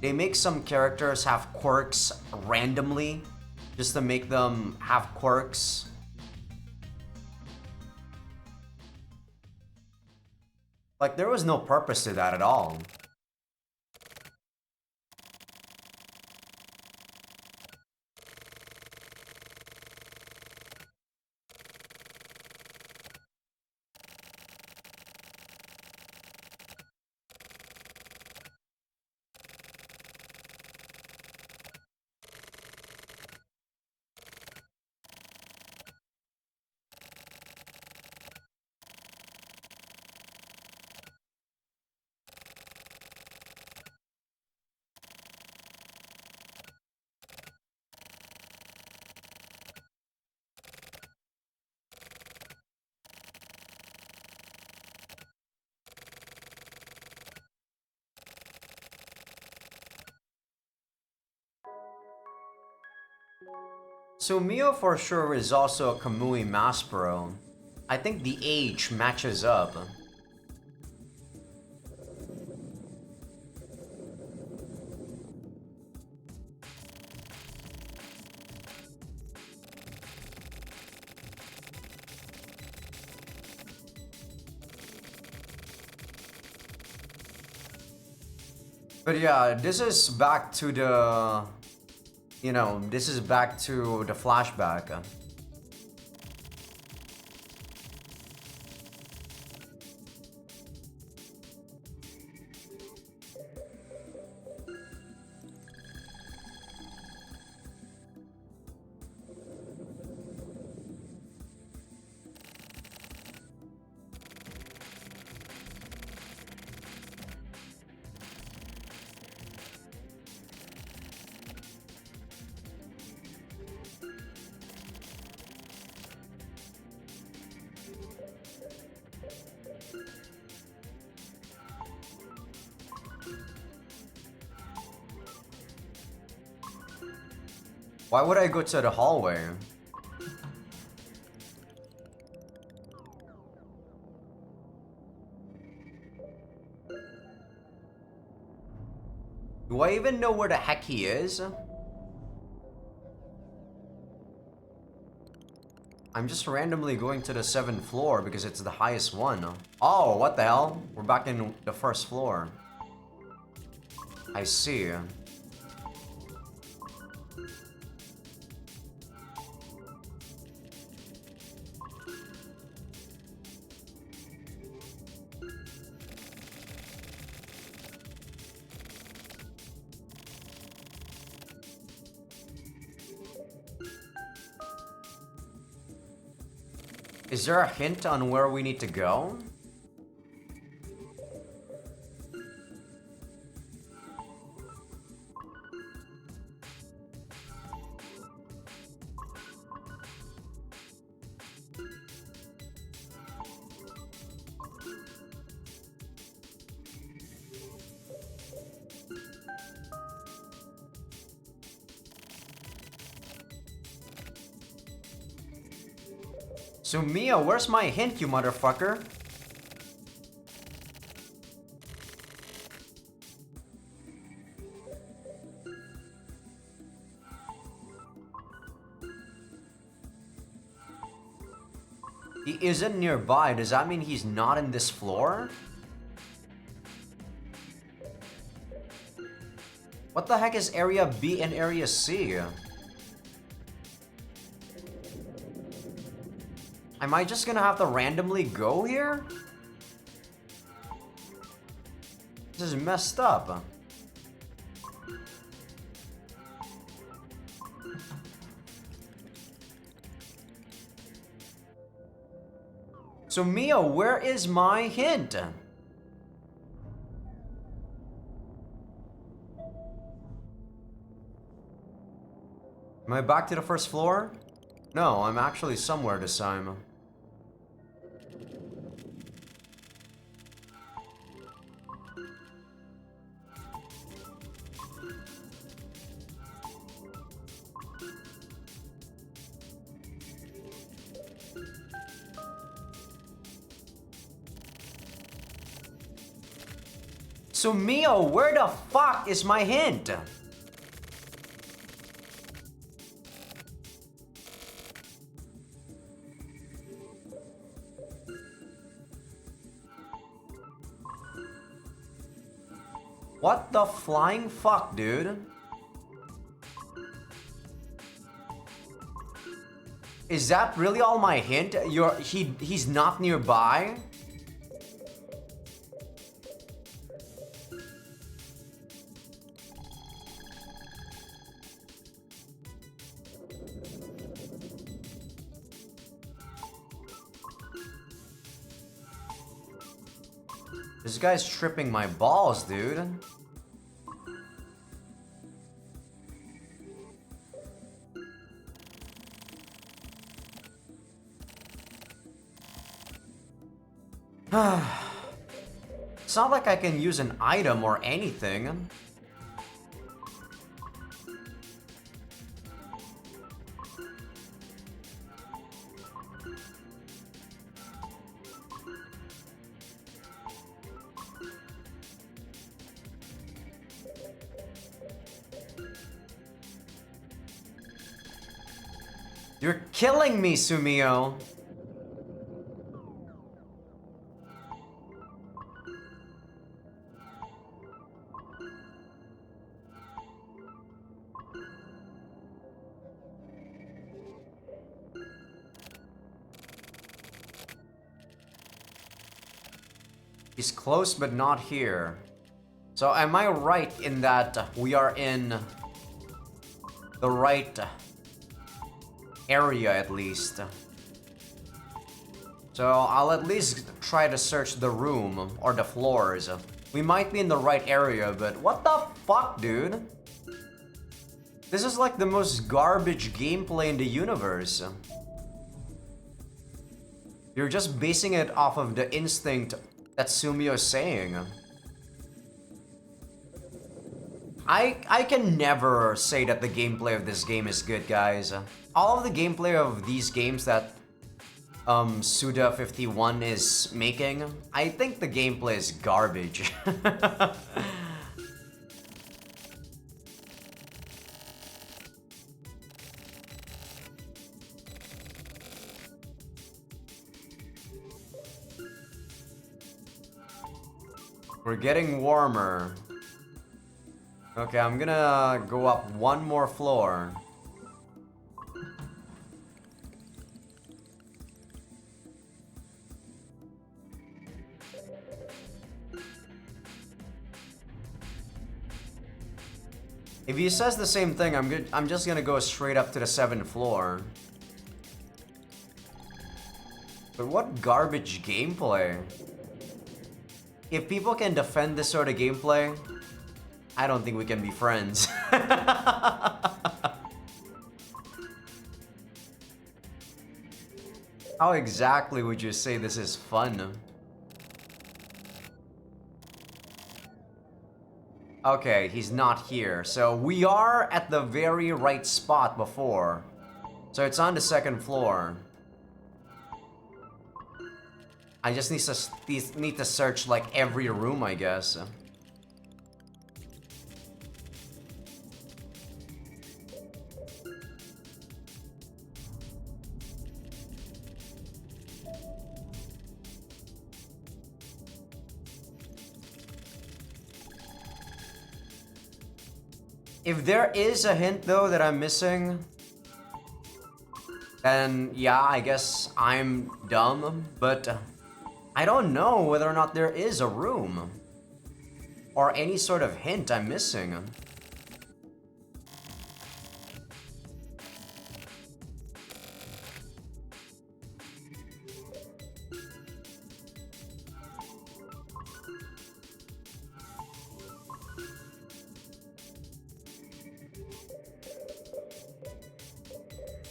They make some characters have quirks randomly just to make them have quirks. Like, there was no purpose to that at all. Sumio for sure is also a Kamui Maspero. I think the age matches up. But yeah, this is back to the... You know, this is back to the flashback. Why would I go to the hallway? Do I even know where the heck he is? I'm just randomly going to the 7th floor because it's the highest one. Oh, what the hell? We're back in the 1st floor. I see. Is there a hint on where we need to go? Sumio, where's my hint, you motherfucker? He isn't nearby. Does that mean he's not in this floor? What the heck is Area B and Area C? Am I just gonna have to randomly go here? This is messed up. So Mio, where is my hint? Am I back to the 1st floor? No, I'm actually somewhere this time. So Mio, where the fuck is my hint? What the flying fuck, dude? Is that really all my hint? He's not nearby? This guy's tripping my balls, dude. It's not like I can use an item or anything. You're killing me, Sumio. He's close but not here. So am I right in that we are in the right area at least? So I'll at least try to search the room or the floors. We might be in the right area, but what the fuck, dude? This is like the most garbage gameplay in the universe. You're just basing it off of the instinct that Sumio is saying. I can never say that the gameplay of this game is good, guys. All of the gameplay of these games that Suda51 is making, I think the gameplay is garbage. We're getting warmer. Okay, I'm gonna go up one more floor. If he says the same thing, I'm just gonna go straight up to the 7th floor. But what garbage gameplay? If people can defend this sort of gameplay, I don't think we can be friends. How exactly would you say this is fun? Okay, he's not here. So we are at the very right spot before. So it's on the 2nd floor. I just need to search like every room, I guess. If there is a hint though that I'm missing, then yeah, I guess I'm dumb, but I don't know whether or not there is a room or any sort of hint I'm missing.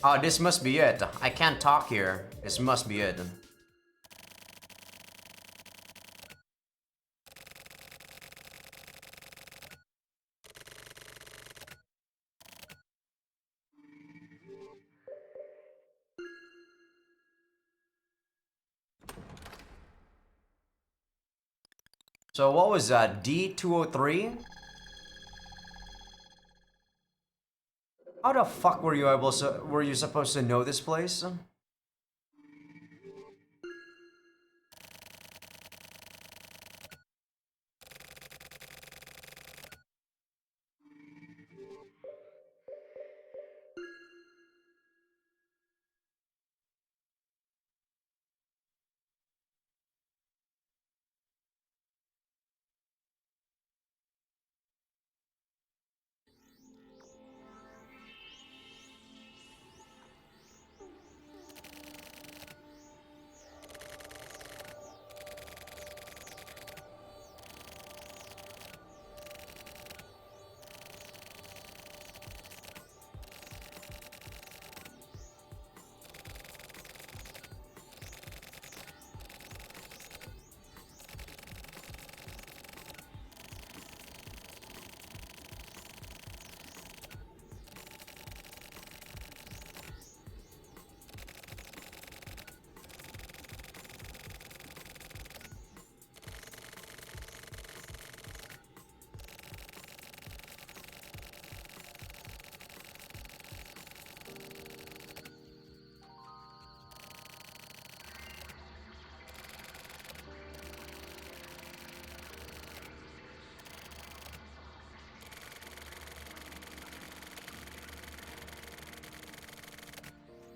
Oh, this must be it. I can't talk here. This must be it. So what was that? D203? How the fuck were you supposed to know this place?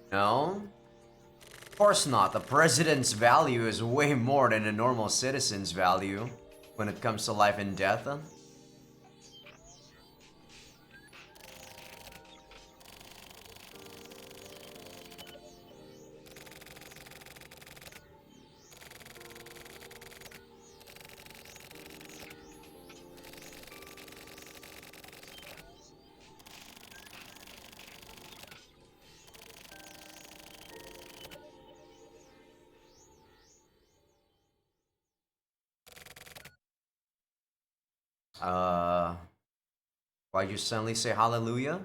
No? Of course not. The president's value is way more than a normal citizen's value when it comes to life and death. Why'd you suddenly say hallelujah?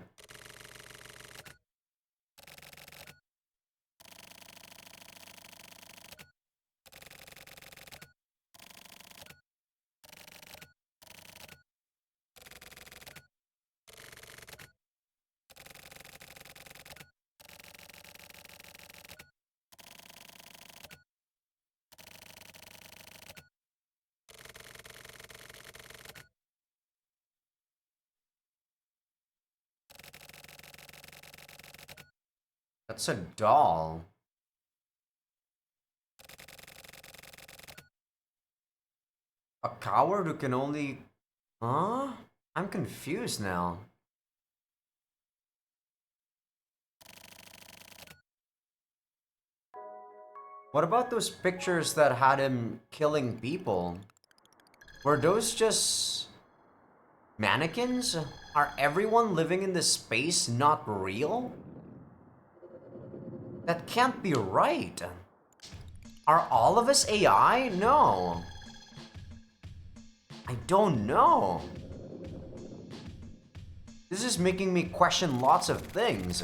That's a doll. A coward who can only... Huh? I'm confused now. What about those pictures that had him killing people? Were those just mannequins? Are everyone living in this space not real? That can't be right. Are all of us AI? No. I don't know. This is making me question lots of things.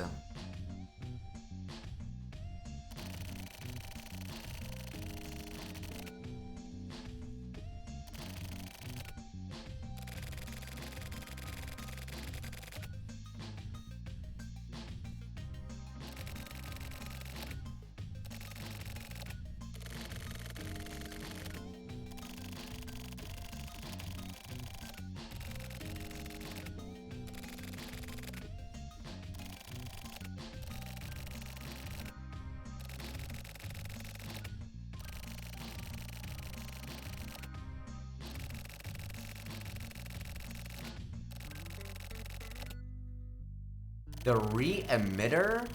The re-emitter?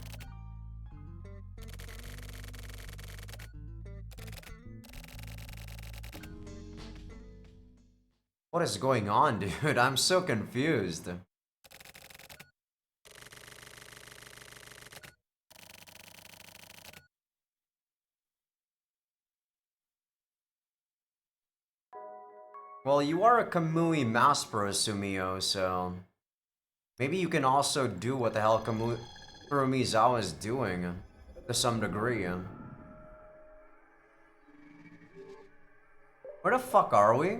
What is going on, dude? I'm so confused. Well, you are a Kamui Mouse Pro, Sumio, so... Maybe you can also do what the hell Kurumizawa is doing, to some degree. Where the fuck are we?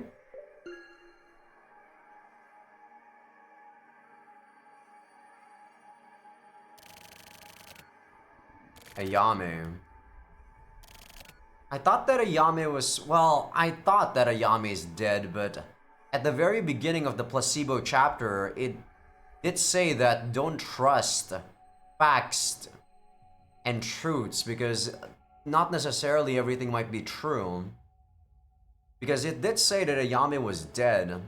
Ayame. I thought that Ayame was... Well, I thought that Ayame is dead, but... At the very beginning of the placebo chapter, it did say that don't trust facts and truths, because not necessarily everything might be true. Because it did say that Ayame was dead.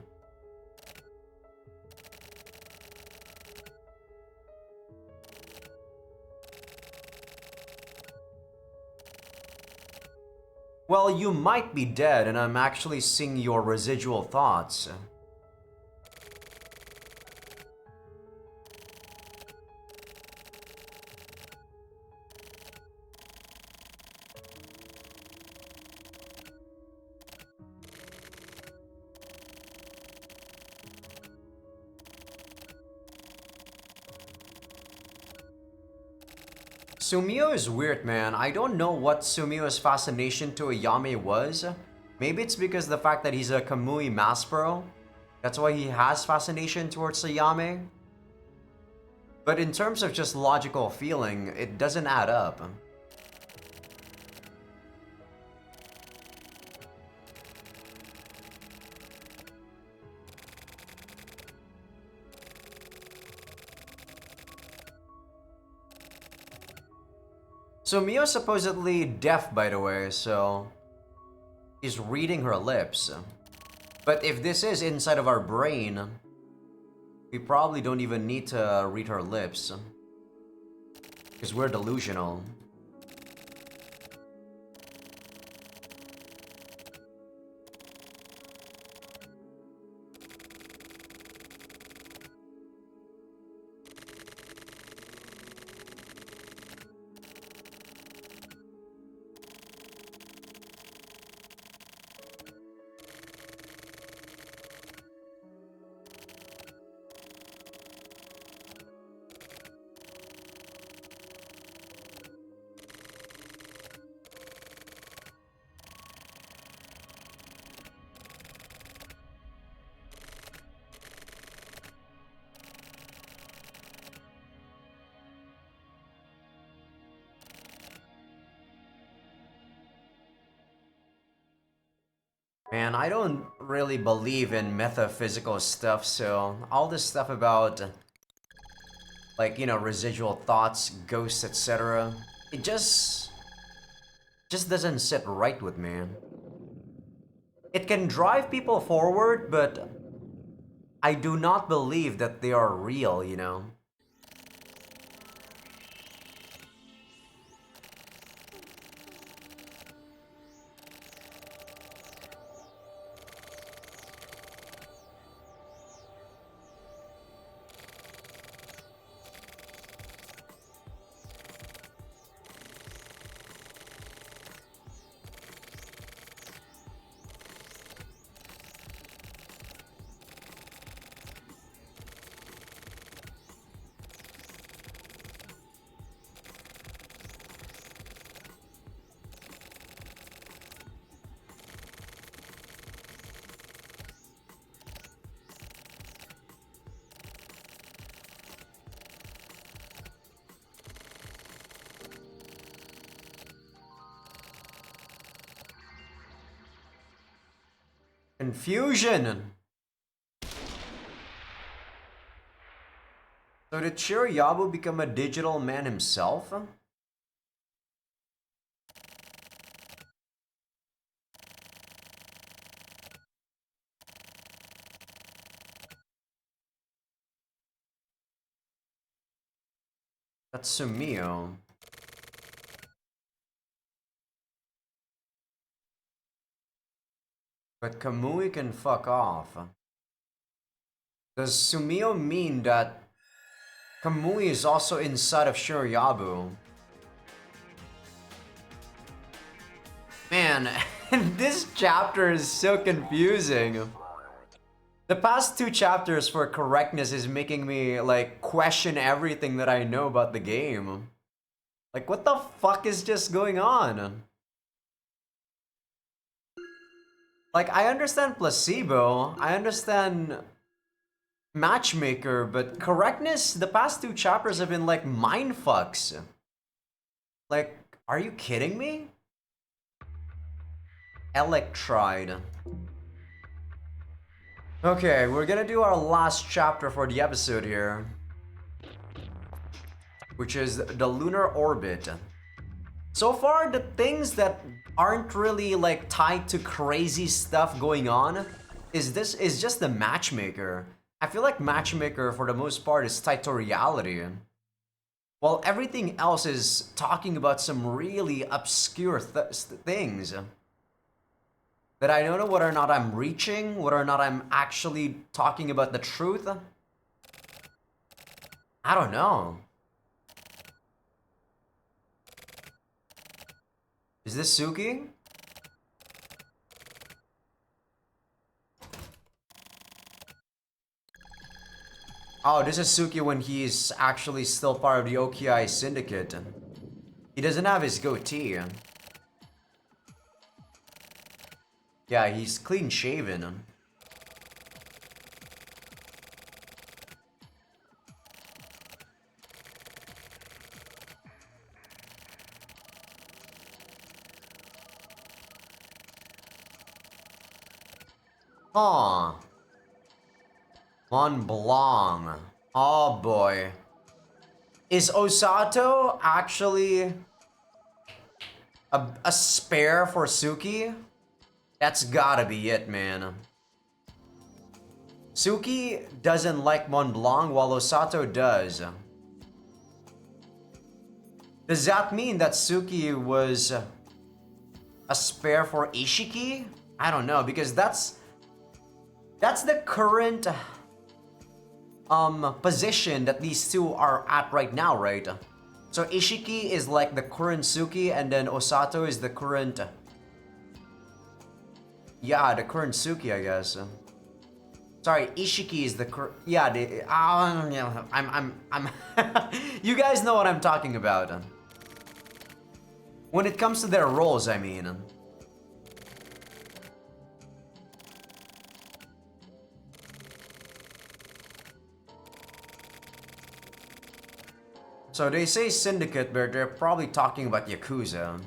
Well, you might be dead, and I'm actually seeing your residual thoughts. Sumio is weird, man. I don't know what Sumio's fascination to Ayame was. Maybe it's because the fact that he's a Kamui Mass Pro. That's why he has fascination towards Ayame. But in terms of just logical feeling, it doesn't add up. Sumio's supposedly deaf, by the way, so... He's reading her lips. But if this is inside of our brain, we probably don't even need to read her lips. Because we're delusional. Man, I don't really believe in metaphysical stuff, so all this stuff about like, you know, residual thoughts, ghosts, etc. It just doesn't sit right with me. It can drive people forward, but I do not believe that they are real, you know. Confusion! So did Shiryabu become a digital man himself? That's Sumio. But Kamui can fuck off. Does Sumio mean that Kamui is also inside of Shiryabu? Man, this chapter is so confusing. The past two chapters for correctness is making me, like, question everything that I know about the game. Like, what the fuck is just going on? Like, I understand placebo, I understand matchmaker, but correctness, the past two chapters have been like mindfucks. Like, are you kidding me? Electride. Okay, we're gonna do our last chapter for the episode here, which is the lunar orbit. So far, the things that aren't really like tied to crazy stuff going on is just the matchmaker. I feel like matchmaker for the most part is tied to reality, while everything else is talking about some really obscure things that I don't know whether or not I'm reaching, whether or not I'm actually talking about the truth. I don't know. Is this Suki? Oh, this is Suki when he's actually still part of the Okiai Syndicate. He doesn't have his goatee. Yeah, he's clean shaven. Huh. Mont Blanc. Oh boy. Is Osato actually a spare for Suki? That's gotta be it, man. Suki doesn't like Mont Blanc while Osato does. Does that mean that Suki was a spare for Ishiki? I don't know, because that's the current position that these two are at right now, right? So Ishiki is like the current Suki, and then Osato is the current, yeah, the current Suki, I guess. Sorry, Ishiki is the yeah, yeah, I'm you guys know what I'm talking about. When it comes to their roles, I mean. So they say Syndicate, but they're probably talking about Yakuza.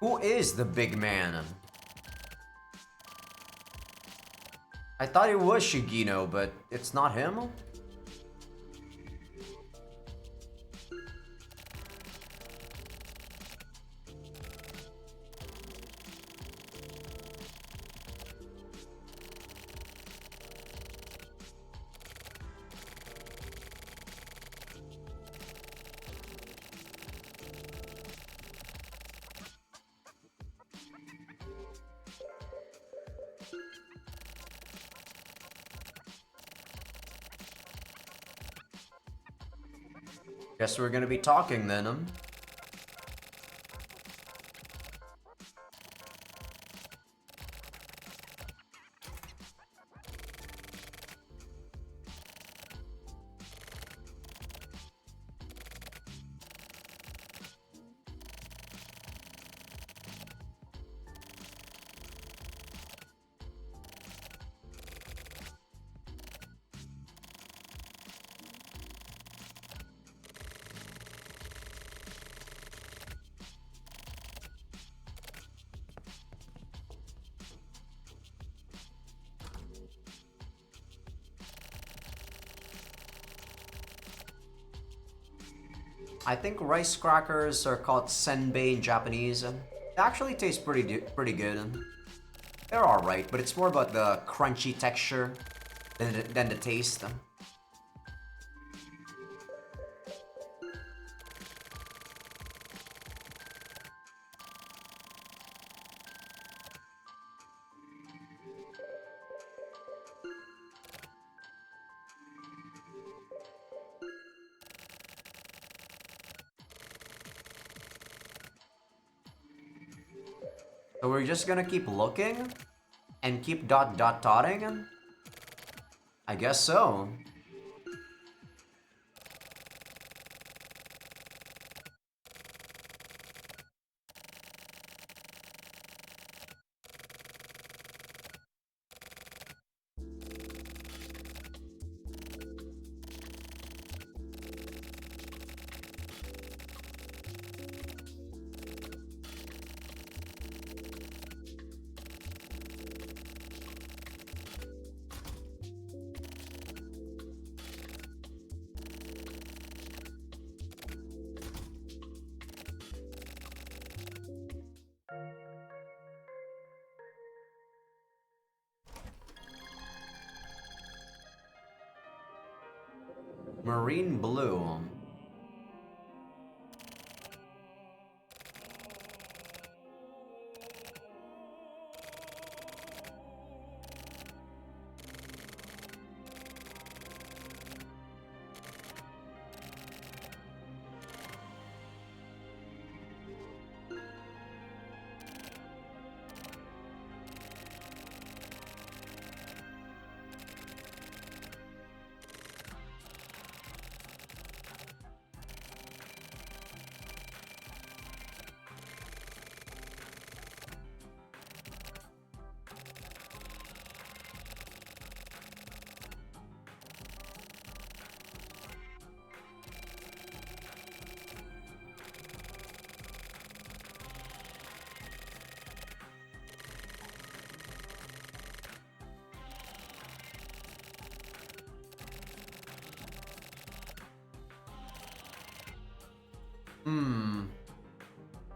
Who is the big man? I thought it was Shigino, but it's not him? Guess we're gonna be talking then, I think rice crackers are called senbei in Japanese. They actually taste pretty good. They're alright, but it's more about the crunchy texture than the taste. So we're just gonna keep looking and keep dotting? I guess so. Marine blue.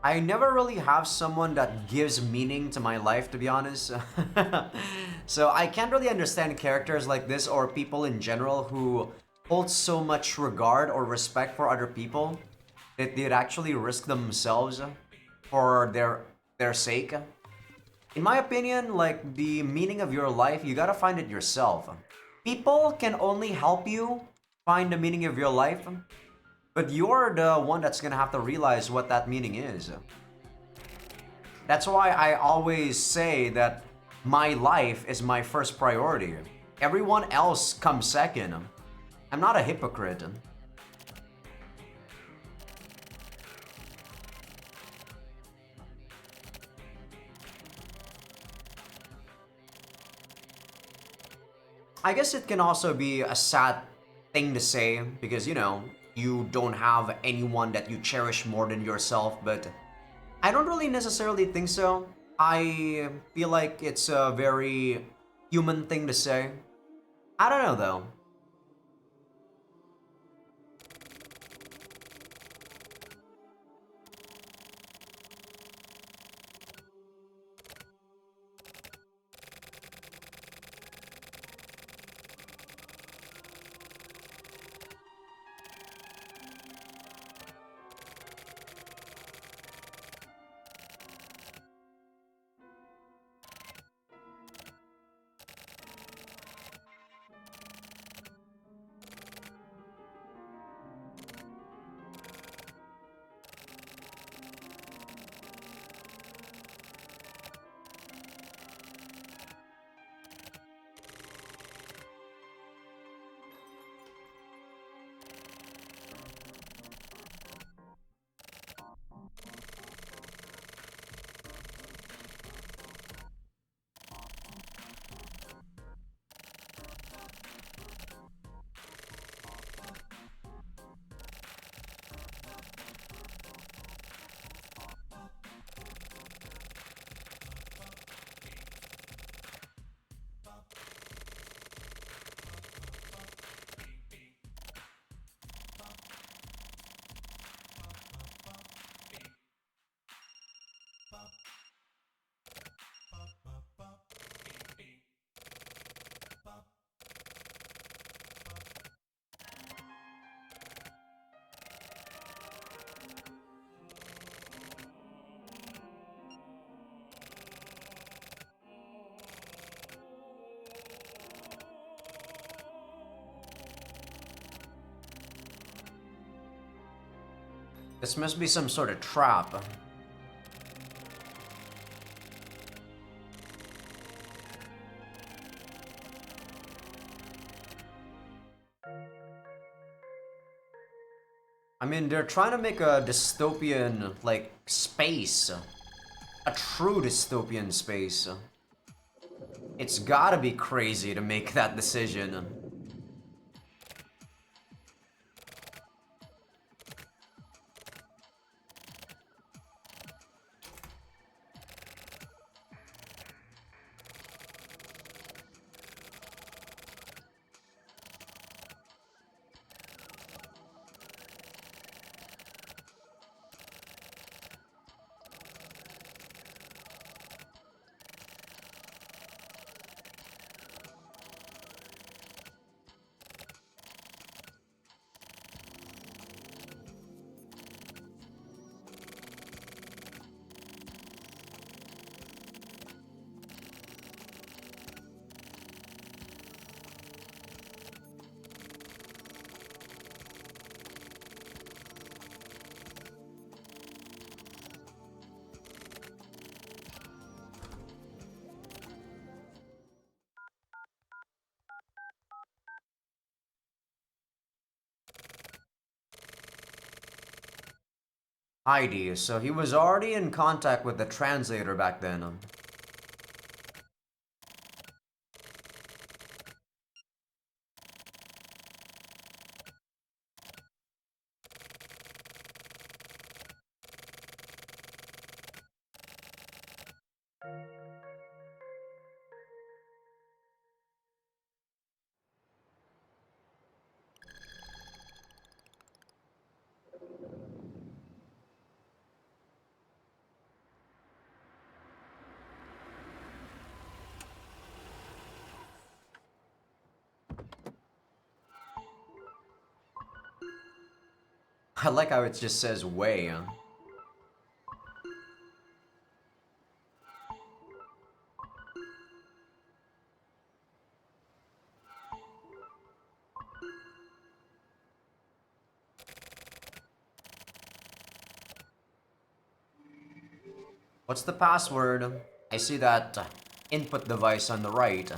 I never really have someone that gives meaning to my life, to be honest. So I can't really understand characters like this or people in general who hold so much regard or respect for other people that they'd actually risk themselves for their sake. In my opinion, like the meaning of your life, you gotta find it yourself. People can only help you find the meaning of your life, but you're the one that's gonna have to realize what that meaning is. That's why I always say that my life is my first priority. Everyone else comes second. I'm not a hypocrite. I guess it can also be a sad thing to say because, you know, you don't have anyone that you cherish more than yourself, but I don't really necessarily think so. I feel like it's a very human thing to say. I don't know though. This must be some sort of trap. I mean, they're trying to make a dystopian, like, space. A true dystopian space. It's gotta be crazy to make that decision. ID, so he was already in contact with the translator back then. I like how it just says way. What's the password? I see that input device on the right.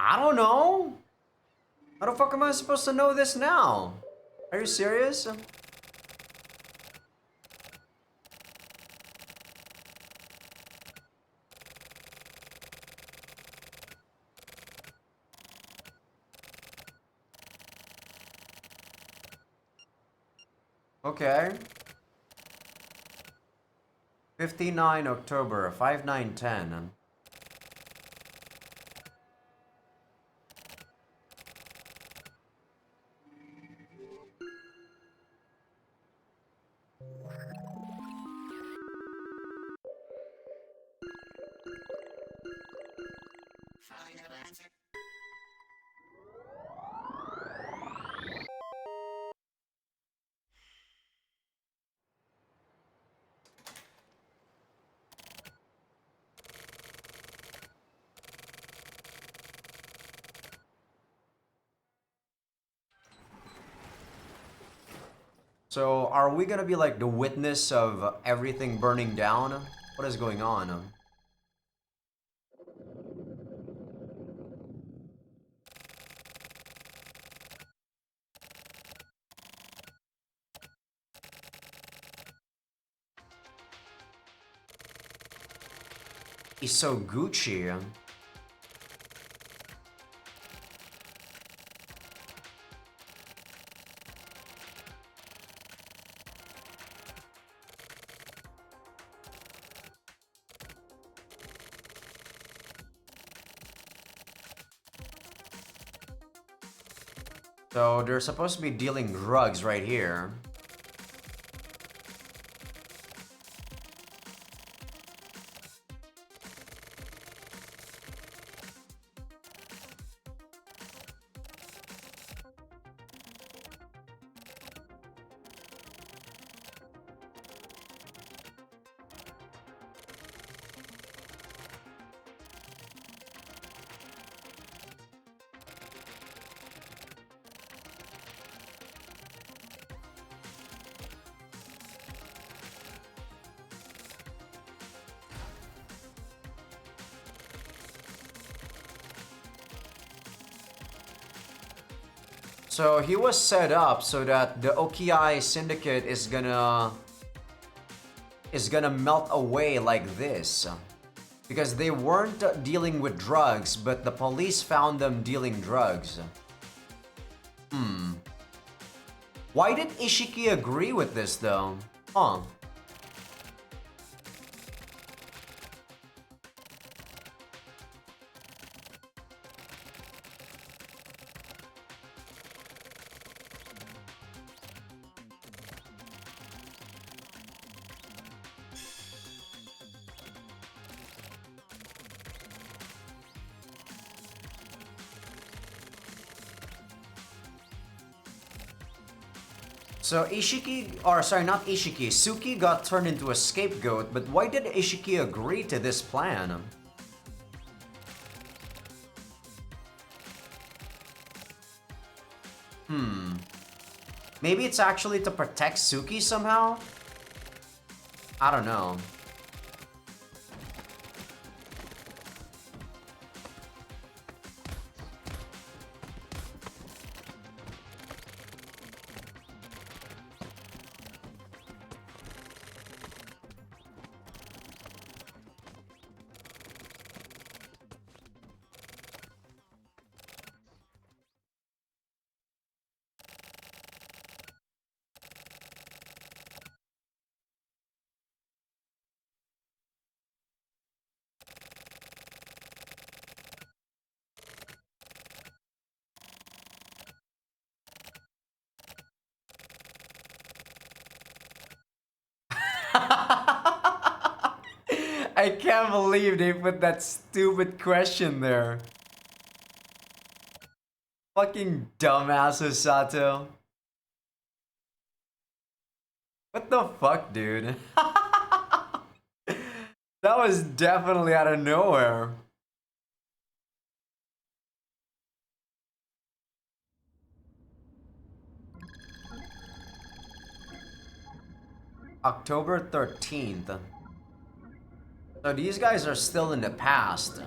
I don't know. How the fuck am I supposed to know this now? Are you serious? Okay. 59 October, 5910. So, are we gonna be like the witness of everything burning down? What is going on? He's so Gucci. So, they're supposed to be dealing drugs right here. So he was set up so that the Okiai syndicate is gonna melt away like this. Because they weren't dealing with drugs, but the police found them dealing drugs. Why did Ishiki agree with this though? Huh. So Ishiki, or sorry, not Ishiki, Suki got turned into a scapegoat, but why did Ishiki agree to this plan? Maybe it's actually to protect Suki somehow? I don't know. I can't believe they put that stupid question there. Fucking dumbass Sato. What the fuck, dude? That was definitely out of nowhere. October 13th. So these guys are still in the past.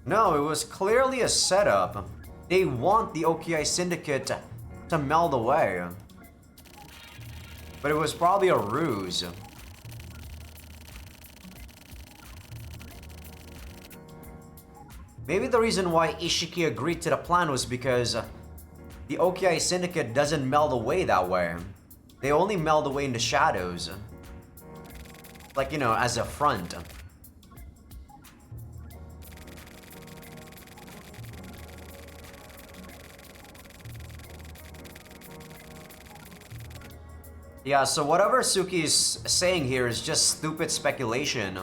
No, it was clearly a setup. They want the OKI Syndicate to meld away. But it was probably a ruse. Maybe the reason why Ishiki agreed to the plan was because the OKI Syndicate doesn't meld away that way. They only meld away in the shadows. Like, you know, as a front. Yeah, so whatever Suki's saying here is just stupid speculation.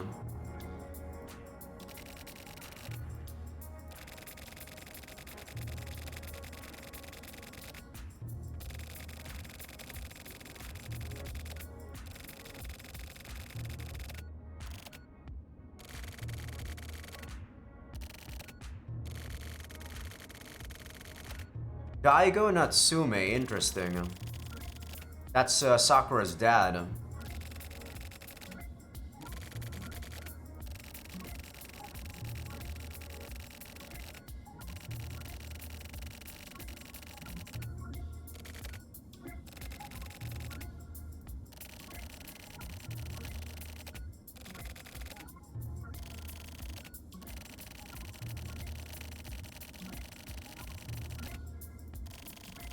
Daigo Natsume, interesting. That's Sakura's dad.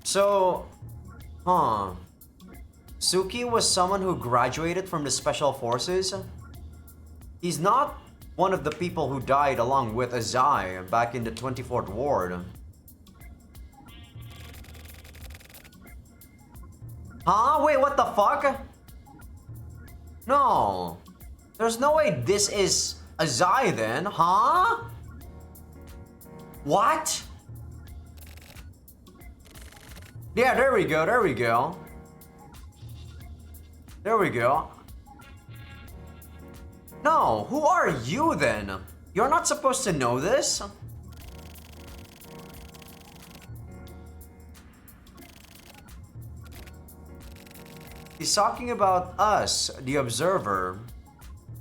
So, Suki was someone who graduated from the Special Forces? He's not one of the people who died along with Azai back in the 24th Ward. Huh? Wait, what the fuck? No. There's no way this is Azai then, huh? What? Yeah, there we go, there we go. There we go. No, who are you then? You're not supposed to know this? He's talking about us, the observer.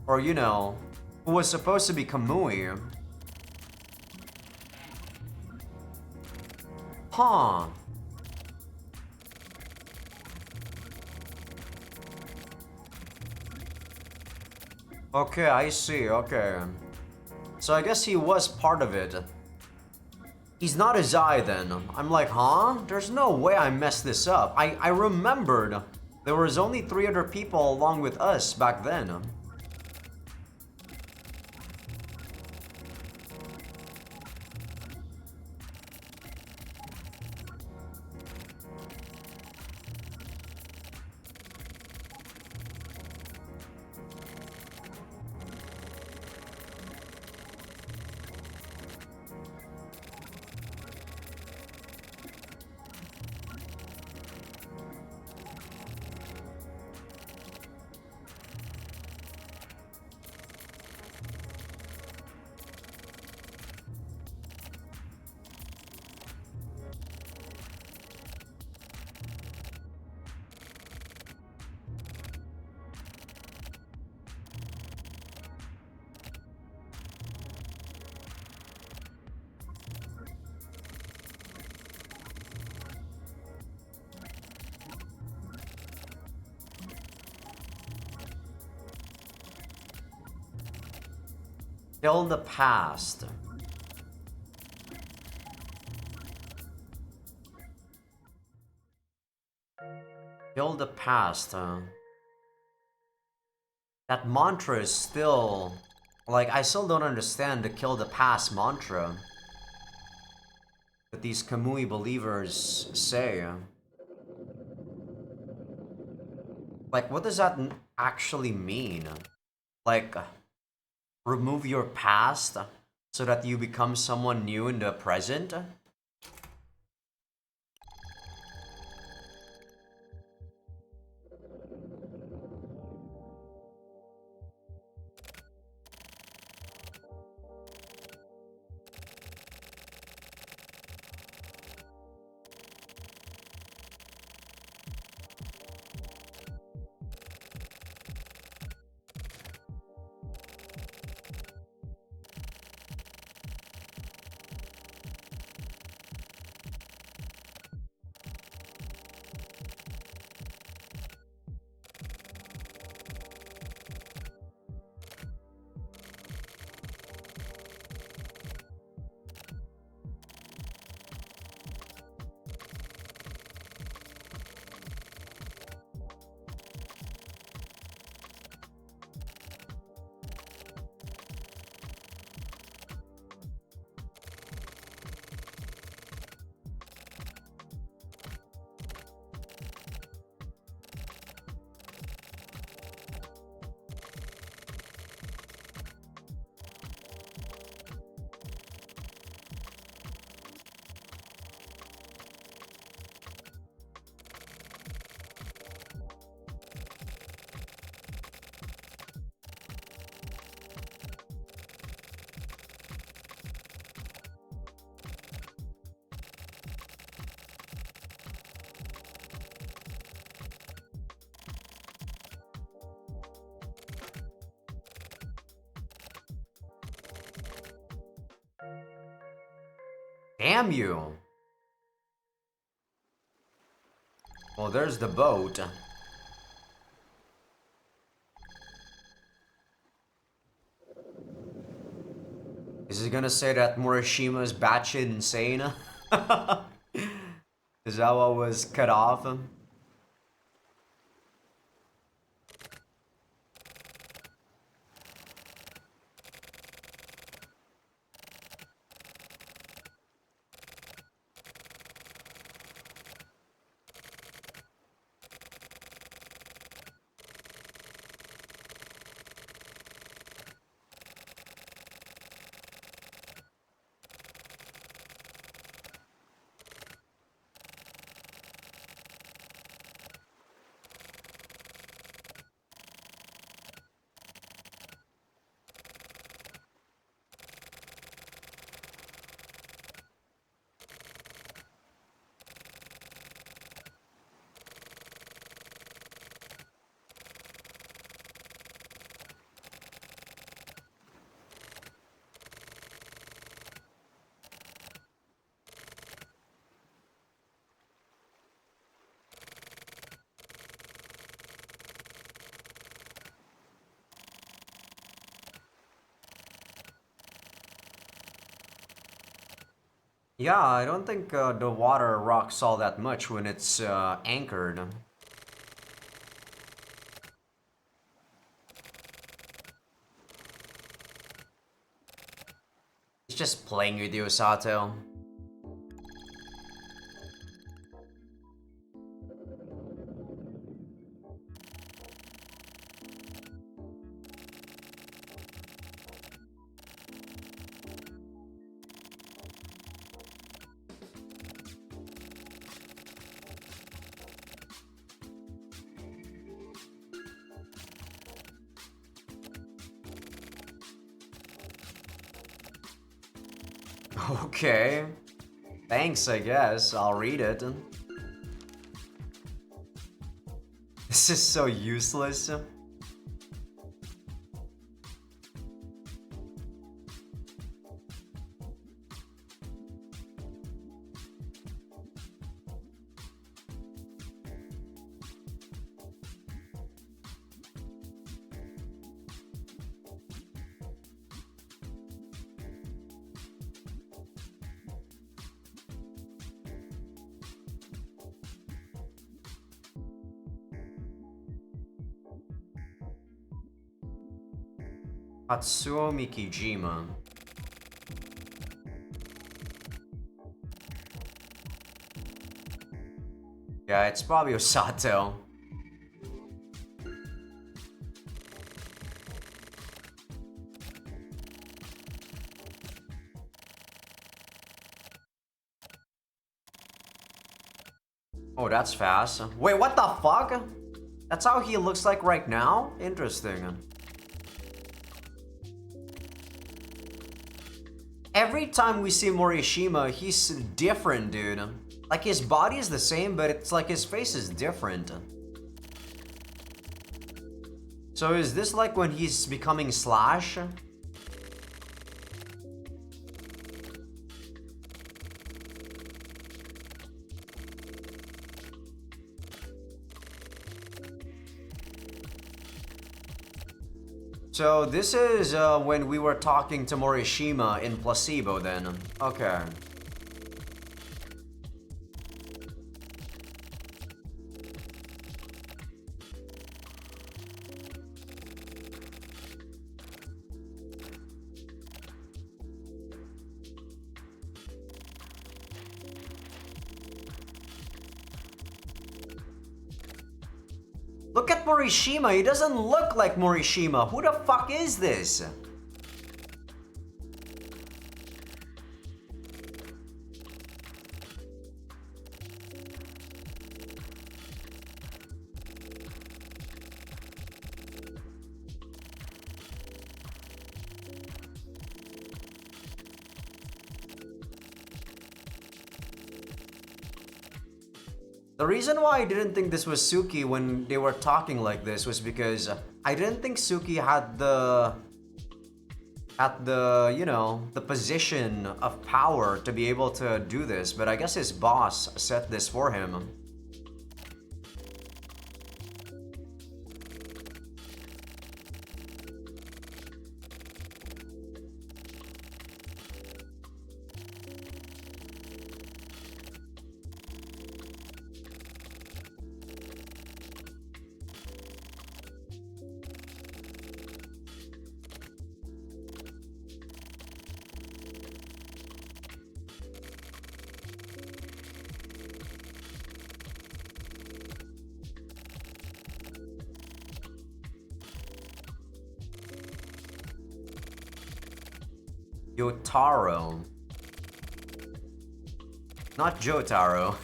Or, you know, who was supposed to be Kamui. Huh. Okay, I see, okay. So I guess he was part of it. He's not Azai then. I'm like, huh? There's no way I messed this up. I remembered there was only 3 other people along with us back then. Kill the past. Kill the past, That mantra is still... Like, I still don't understand the kill the past mantra that these Kamui believers say. Like, what does that actually mean? Like... remove your past so that you become someone new in the present? Damn you. Well, there's the boat. Is he gonna say that Morishima's batshit insane? Zawa was cut off? Yeah, I don't think the water rocks all that much when it's anchored. He's just playing with you, Sato. Okay. Thanks, I guess. I'll read it. This is so useless. Atsuo Mikijima. Yeah, it's probably Osato. Oh, that's fast. Wait, what the fuck? That's how he looks like right now? Interesting. Every time we see Morishima, he's different, dude. Like, his body is the same, but it's like his face is different. So is this like when he's becoming Slash? So this is when we were talking to Morishima in Placebo then. Okay. Look at Morishima, he doesn't look like Morishima. Who the fuck is this? The reason why I didn't think this was Suki when they were talking like this was because I didn't think Suki had the at the, you know, the position of power to be able to do this, but I guess his boss set this for him. Yotaro. Not Jotaro.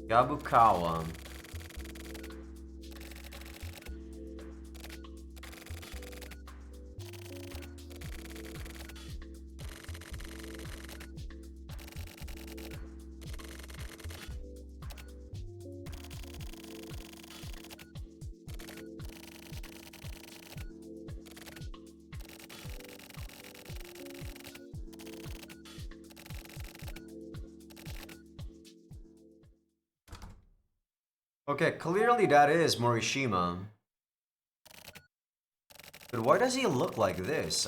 Gabukawa. Okay, clearly that is Morishima. But why does he look like this?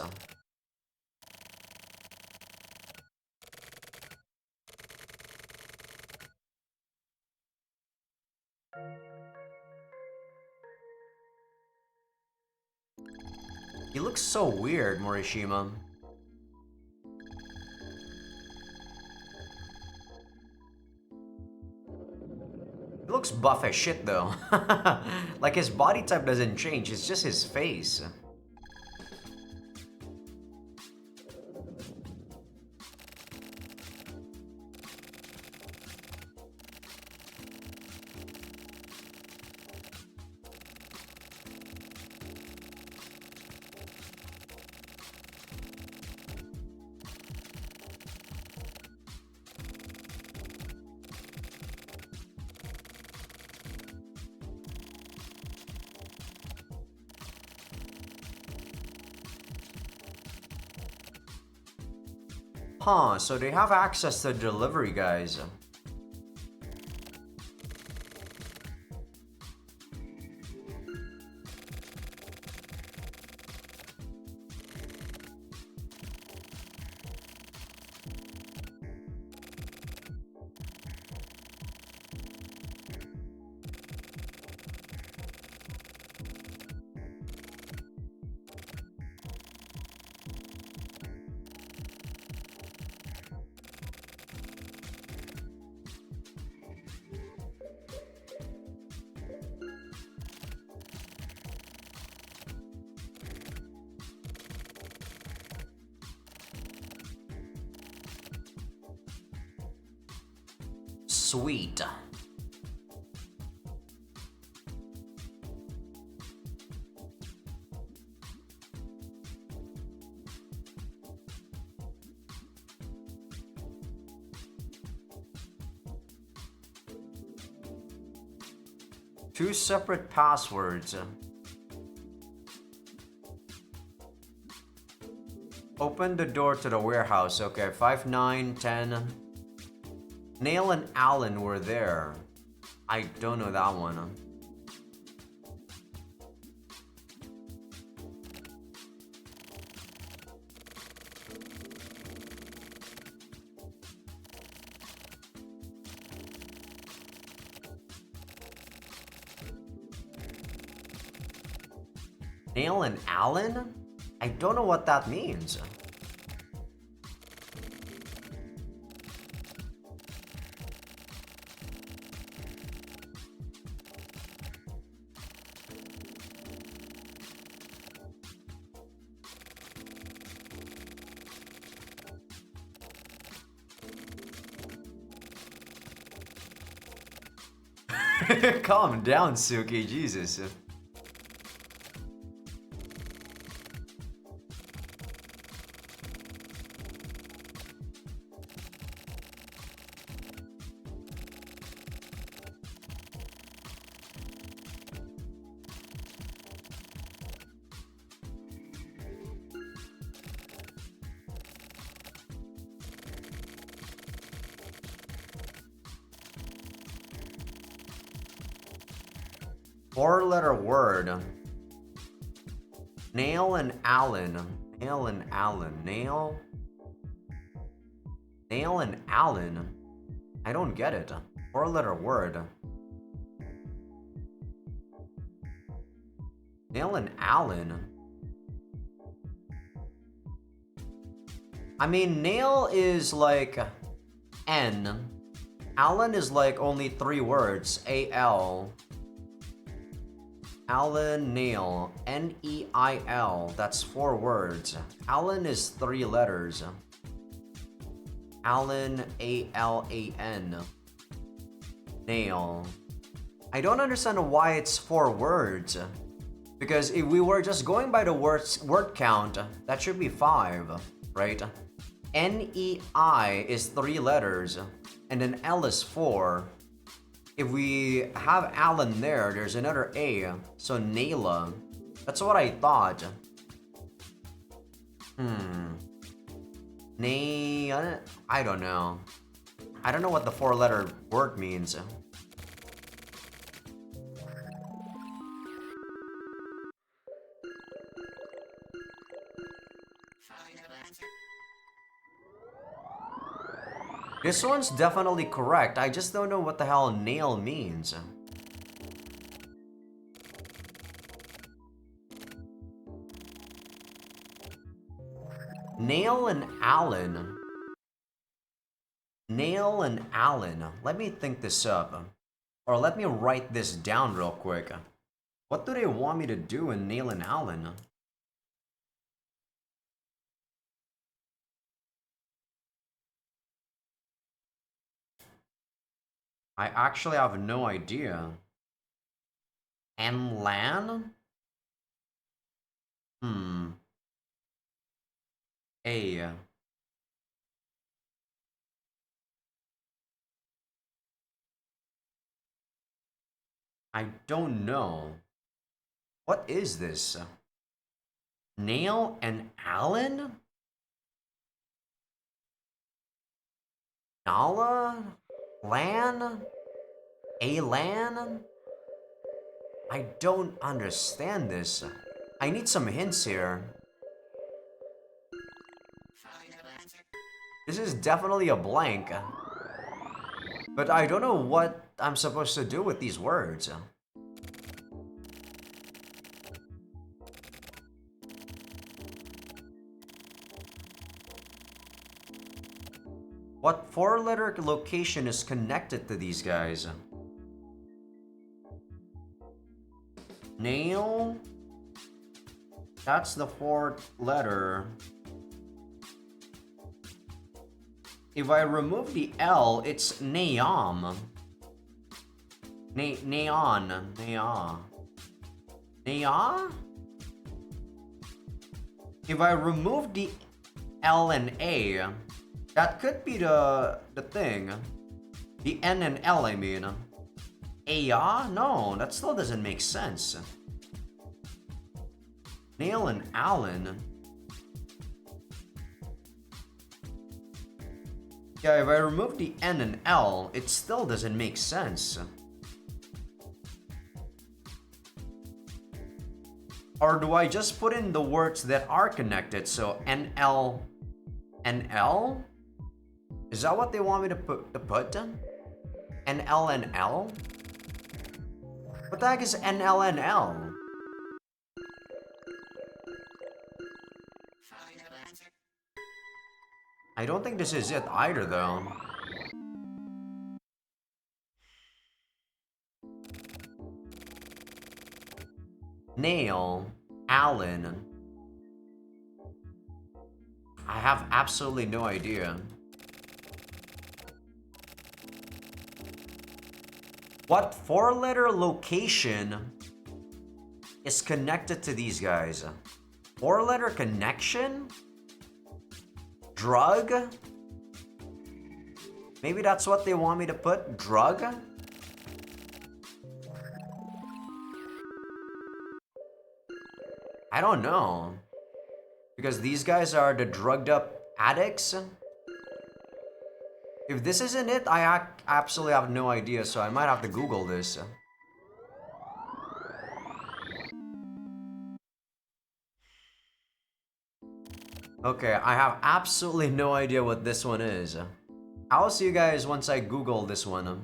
He looks so weird, Morishima. He looks buff as shit though. Like his body type doesn't change, it's just his face. Huh, so they have access to delivery guys. Sweet. Two separate passwords. Open the door to the warehouse. Okay, 5, 9, 10. Nail and Alan were there. I don't know that one. Nail and Alan? I don't know what that means. Calm down, Suki, Jesus. Four-letter word. Nail and Allen. Nail and Allen. Nail. Nail and Allen. I don't get it. Four-letter word. Nail and Allen. I mean, nail is like N. Allen is like only 3 words. A-L. Allen, nail. N-E-I-L. That's 4 words. Allen is 3 letters. Allen, A-L-A-N. Nail. I don't understand why it's 4 words. Because if we were just going by the word count, that should be 5, right? N-E-I is 3 letters, and then L is 4. If we have Allen there, there's another A, so Naila. That's what I thought. I don't know. I don't know what the 4-letter word means. This one's definitely correct. I just don't know what the hell nail means. Nail and Allen. Nail and Allen. Let me think this up. Or let me write this down real quick. What do they want me to do in Nail and Allen? I actually have no idea. Lan? A. I don't know. What is this? Nail and Allen? Nala? Lan? A-Lan? I don't understand this. I need some hints here. This is definitely a blank. But I don't know what I'm supposed to do with these words. What 4-letter location is connected to these guys? Nail? That's the 4th letter. If I remove the L, it's Neom. Neon. Nea. Nea? If I remove the L and A, that could be the thing. The N and L, I mean. Aya? No, that still doesn't make sense. Nail and Allen. Yeah, if I remove the N and L, it still doesn't make sense. Or do I just put in the words that are connected? So NL and L? Is that what they want me to put? NL and L? What the heck is NL and L? I don't think this is it either, though. Nail, Allen. I have absolutely no idea. What 4-letter location is connected to these guys? 4-letter connection? Drug? Maybe that's what they want me to put? Drug? I don't know. Because these guys are the drugged up addicts? If this isn't it, I absolutely have no idea, so I might have to Google this. Okay, I have absolutely no idea what this one is. I'll see you guys once I Google this one.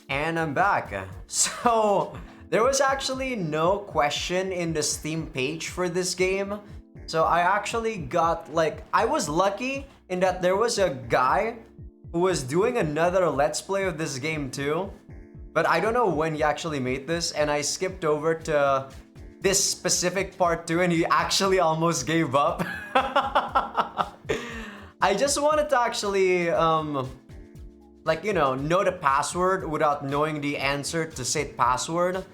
And I'm back. So, there was actually no question in the Steam page for this game. So I actually got, like, I was lucky in that there was a guy who was doing another Let's Play of this game too. But I don't know when he actually made this, and I skipped over to this specific part too, and he actually almost gave up. I just wanted to actually, like, you know the password without knowing the answer to said password.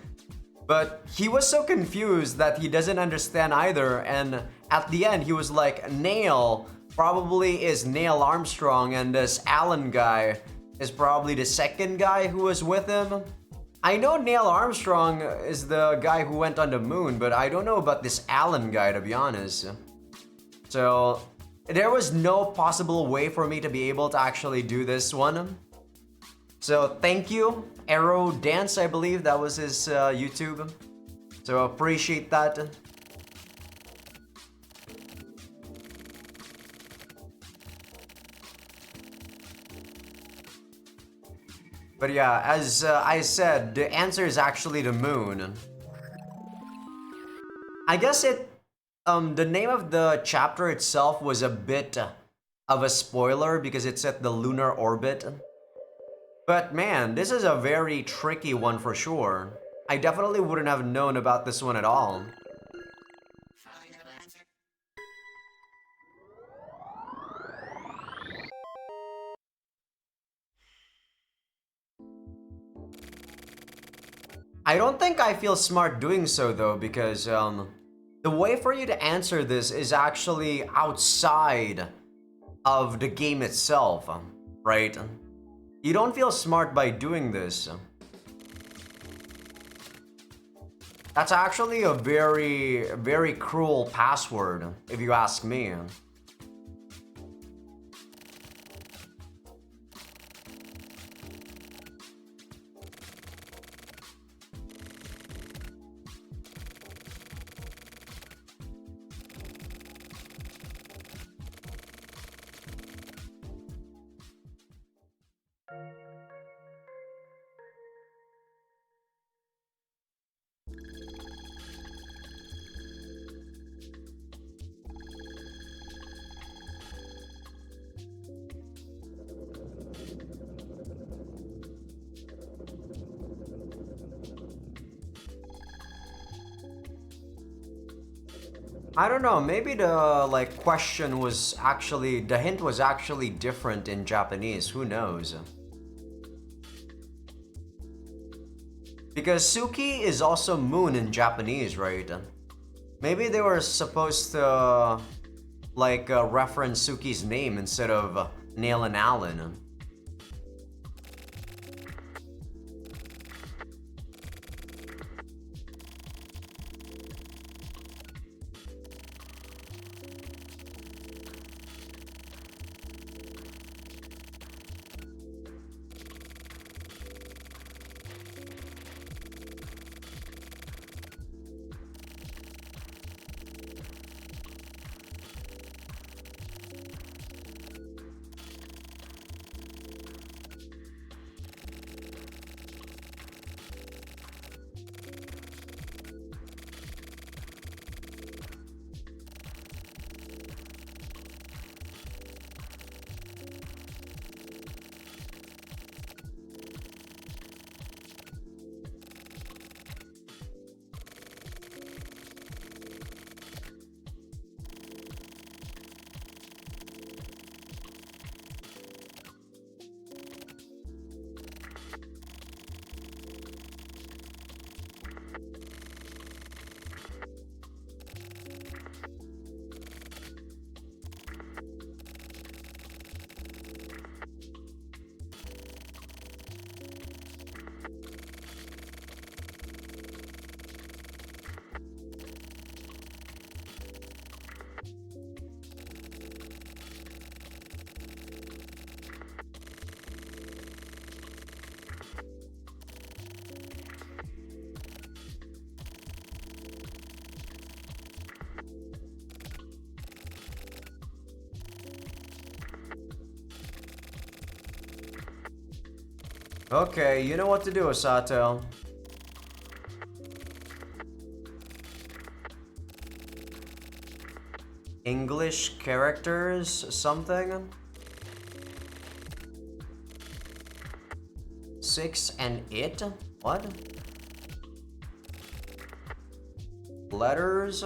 But he was so confused that he doesn't understand either, and at the end he was like, Nail probably is Neil Armstrong, and this Alan guy is probably the second guy who was with him. I know Neil Armstrong is the guy who went on the moon, but I don't know about this Alan guy, to be honest. So there was no possible way for me to be able to actually do this one. So thank you, Arrow Dance, I believe that was his YouTube. So appreciate that. But yeah, as I said, the answer is actually the moon. I guess the name of the chapter itself was a bit of a spoiler because it's at the lunar orbit. But man, this is a very tricky one for sure. I definitely wouldn't have known about this one at all. I don't think I feel smart doing so though, because the way for you to answer this is actually outside of the game itself, right? You don't feel smart by doing this. That's actually a very, very cruel password, if you ask me. I don't know, maybe the question was actually, the hint was actually different in Japanese, who knows? Because Suki is also moon in Japanese, right? Maybe they were supposed to reference Suki's name instead of Neil and Alan. Okay, you know what to do, Osato. English characters, something? 6 and it? What? Letters?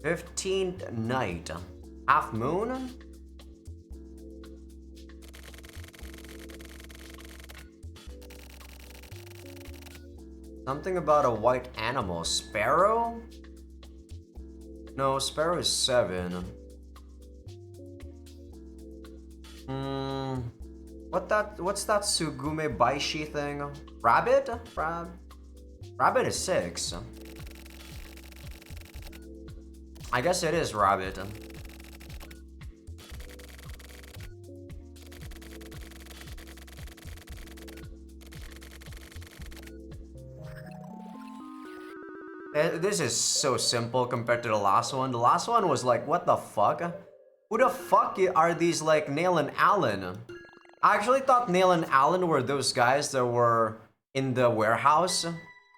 15th night. Half moon? Something about a white animal. Sparrow? No, sparrow is 7. What's that Sugume Baishi thing? Rabbit? Rabbit is 6. I guess it is rabbit. This is so simple compared to the last one. The last one was like, what the fuck? Who the fuck are these like Nail and Allen? I actually thought Nail and Allen were those guys that were in the warehouse.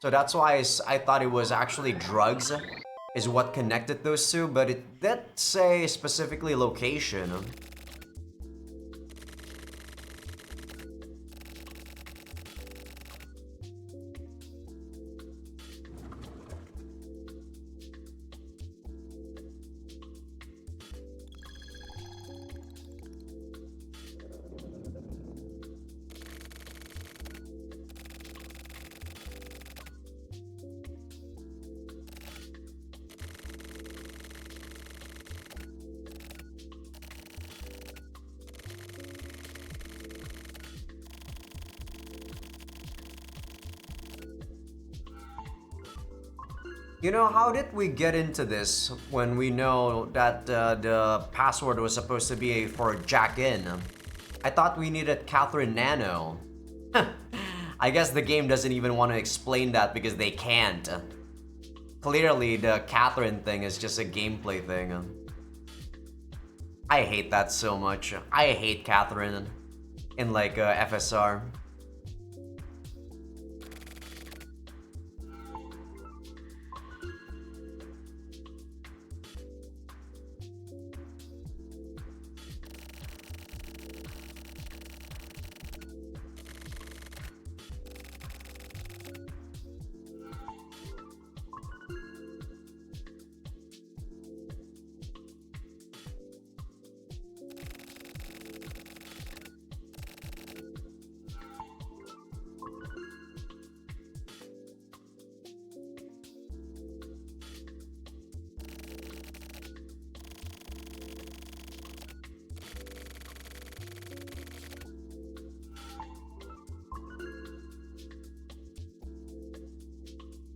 So that's why I thought it was actually drugs is what connected those two, but it did say specifically location. You know, how did we get into this when we know that the password was supposed to be for Jack In? I thought we needed Catherine Nano. I guess the game doesn't even want to explain that because they can't. Clearly, the Catherine thing is just a gameplay thing. I hate that so much. I hate Catherine in like FSR.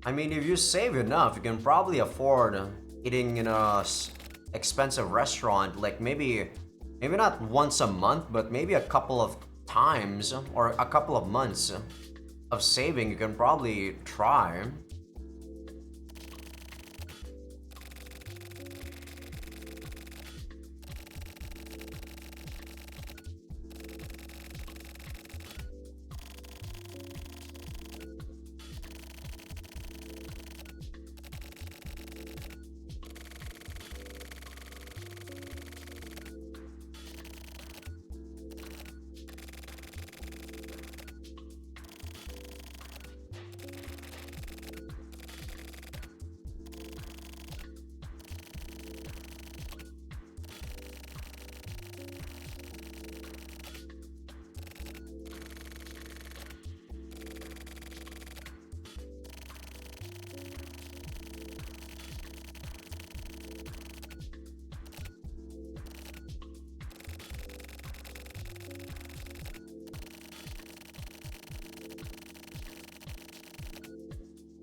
I mean, if you save enough, you can probably afford eating in a expensive restaurant, like maybe not once a month, but maybe a couple of times or a couple of months of saving. You can probably try.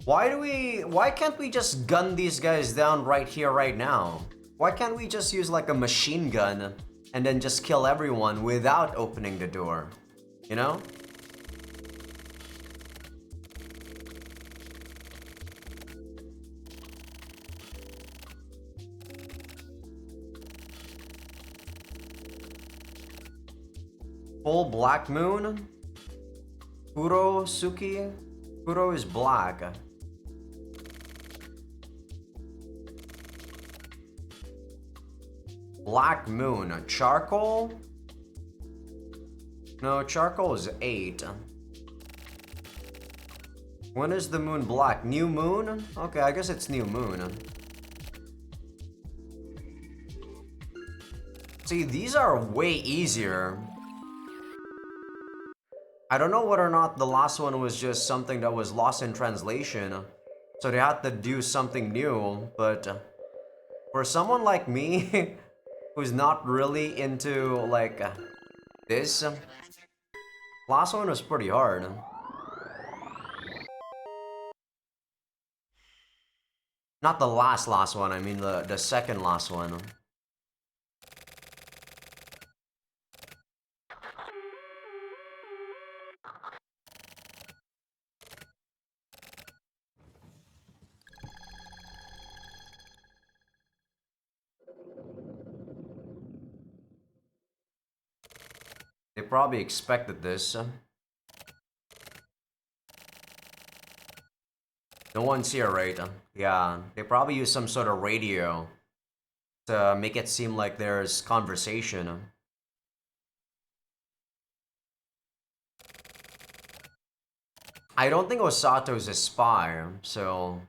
Why can't we just gun these guys down right here, right now? Why can't we just use like a machine gun and then just kill everyone without opening the door? You know? Full black moon? Kuro Suki? Kuro is black. Black moon. Charcoal? No, charcoal is 8. When is the moon black? New moon? Okay, I guess it's new moon. See, these are way easier. I don't know whether or not the last one was just something that was lost in translation. So they had to do something new, but for someone like me, who's not really into like this, last one was pretty hard. Not the last one, I mean the second last one. They probably expected this. No one's here, right? Yeah, they probably use some sort of radio to make it seem like there's conversation. I don't think Osato's a spy, so...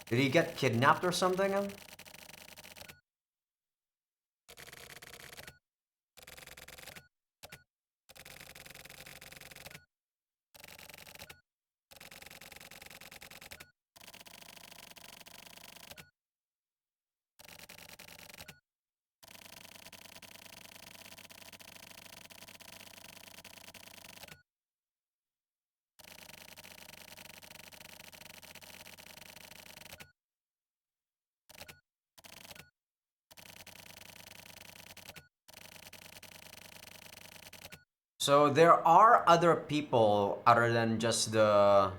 Did he get kidnapped or something? So there are other people other than just the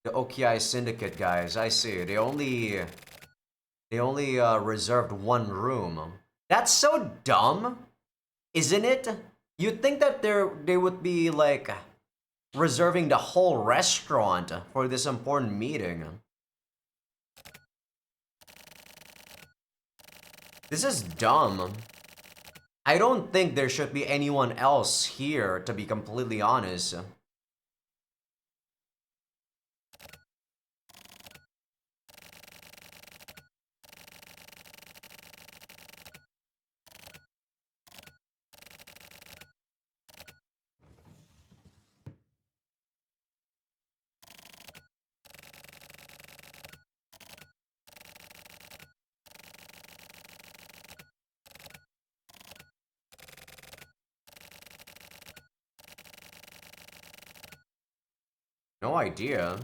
OKI Syndicate guys. I see. They only reserved one room. That's so dumb, isn't it? You'd think that they would be like reserving the whole restaurant for this important meeting. This is dumb. I don't think there should be anyone else here, to be completely honest. No idea.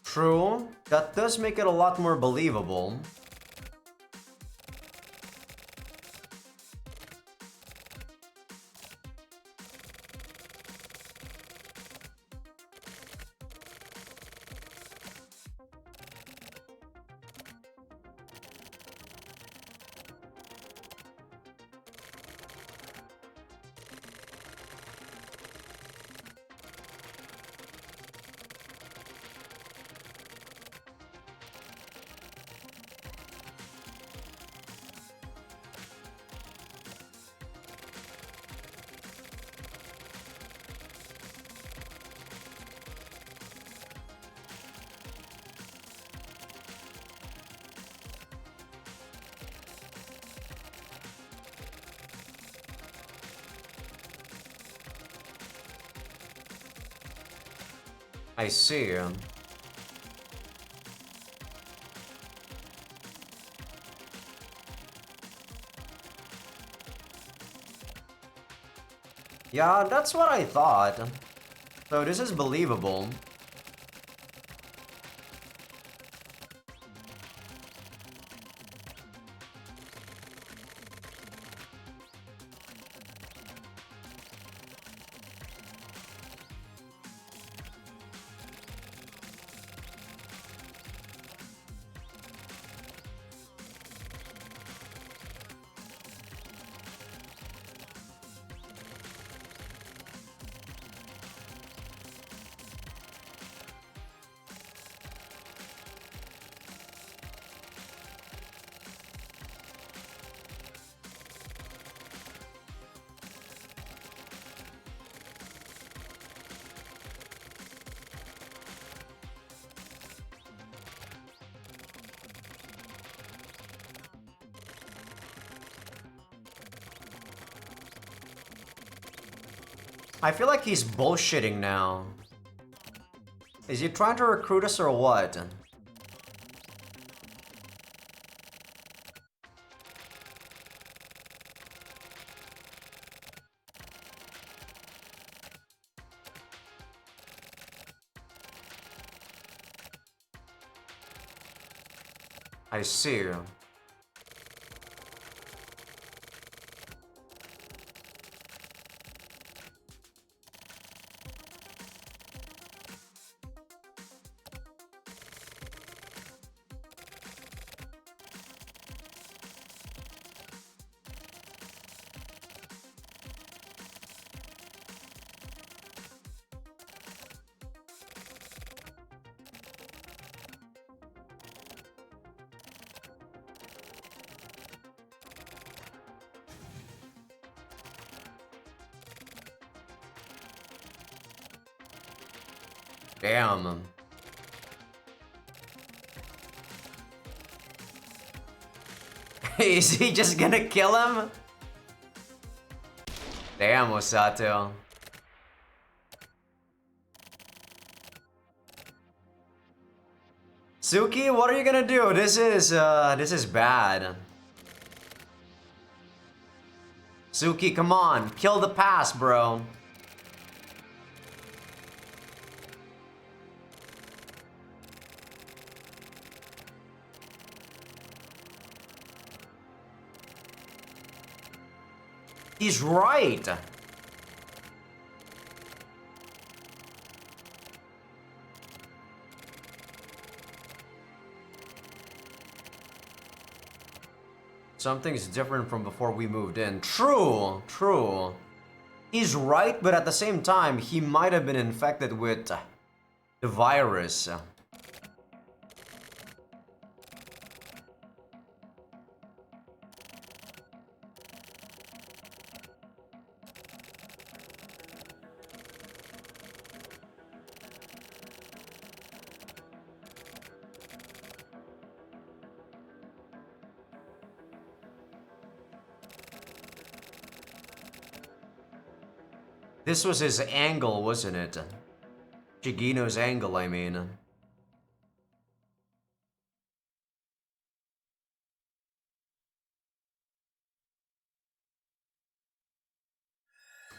True, that does make it a lot more believable. I see. Yeah, that's what I thought. So this is believable. I feel like he's bullshitting now. Is he trying to recruit us or what? I see. Damn. Is he just gonna kill him? Damn, Osato. Suki, what are you gonna do? This is bad. Suki, come on. Kill the past, bro. He's right. Something's different from before we moved in. True, true. He's right, but at the same time, he might have been infected with the virus. This was his angle, wasn't it? Shigino's angle, I mean.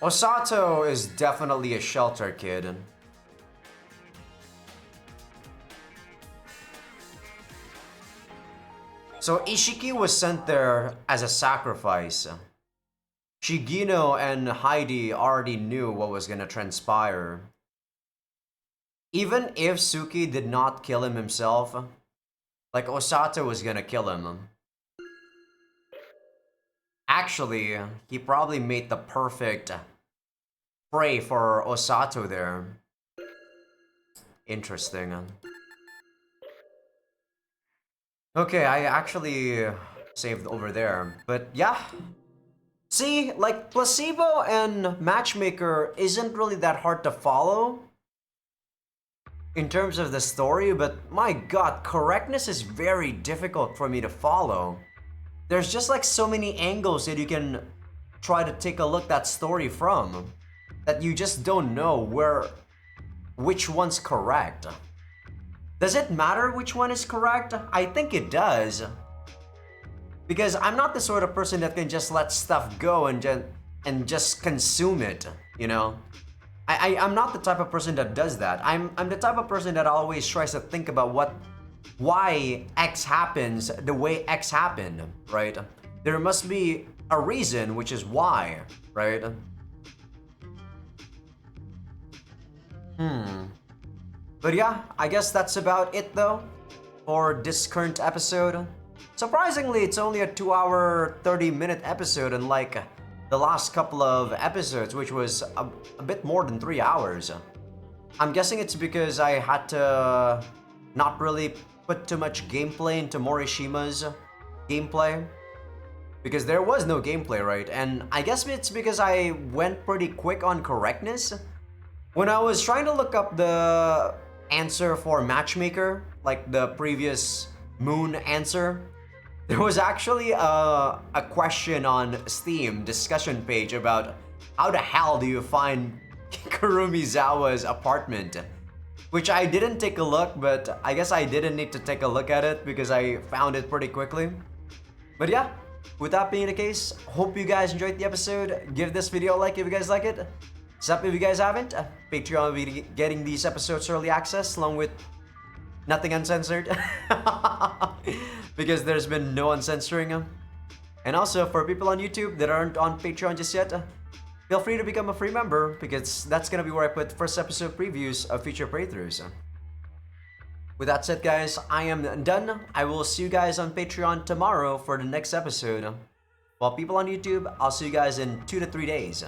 Osato is definitely a shelter kid. So Ishiki was sent there as a sacrifice. Shigino and Heidi already knew what was gonna transpire. Even if Suki did not kill him himself, like Osato was gonna kill him. Actually, he probably made the perfect prey for Osato there. Interesting. Okay, I actually saved over there, but yeah. See, like, Placebo and Matchmaker isn't really that hard to follow in terms of the story, but my god, correctness is very difficult for me to follow. There's just like so many angles that you can try to take a look at that story from, that you just don't know which one's correct. Does it matter which one is correct? I think it does. Because I'm not the sort of person that can just let stuff go and just consume it, you know? I'm not the type of person that does that. I'm the type of person that always tries to think about why X happens the way X happened, right? There must be a reason, which is why, right? But yeah, I guess that's about it though for this current episode. Surprisingly, it's only a 2-hour, 30-minute episode, unlike the last couple of episodes, which was a bit more than 3 hours. I'm guessing it's because I had to not really put too much gameplay into Morishima's gameplay. Because there was no gameplay, right? And I guess it's because I went pretty quick on correctness. When I was trying to look up the answer for Matchmaker, like the previous Moon answer, there was actually a question on Steam discussion page about how the hell do you find Kurumizawa's apartment? Which I didn't take a look, but I guess I didn't need to take a look at it because I found it pretty quickly. But yeah, with that being the case, hope you guys enjoyed the episode. Give this video a like if you guys like it. Sub if you guys haven't. Patreon will be getting these episodes early access along with nothing uncensored. Because there's been no uncensoring. And also for people on YouTube that aren't on Patreon just yet, feel free to become a free member because that's gonna be where I put first episode previews of future playthroughs. With that said, guys, I am done. I will see you guys on Patreon tomorrow for the next episode. While people on YouTube, I'll see you guys in 2 to 3 days.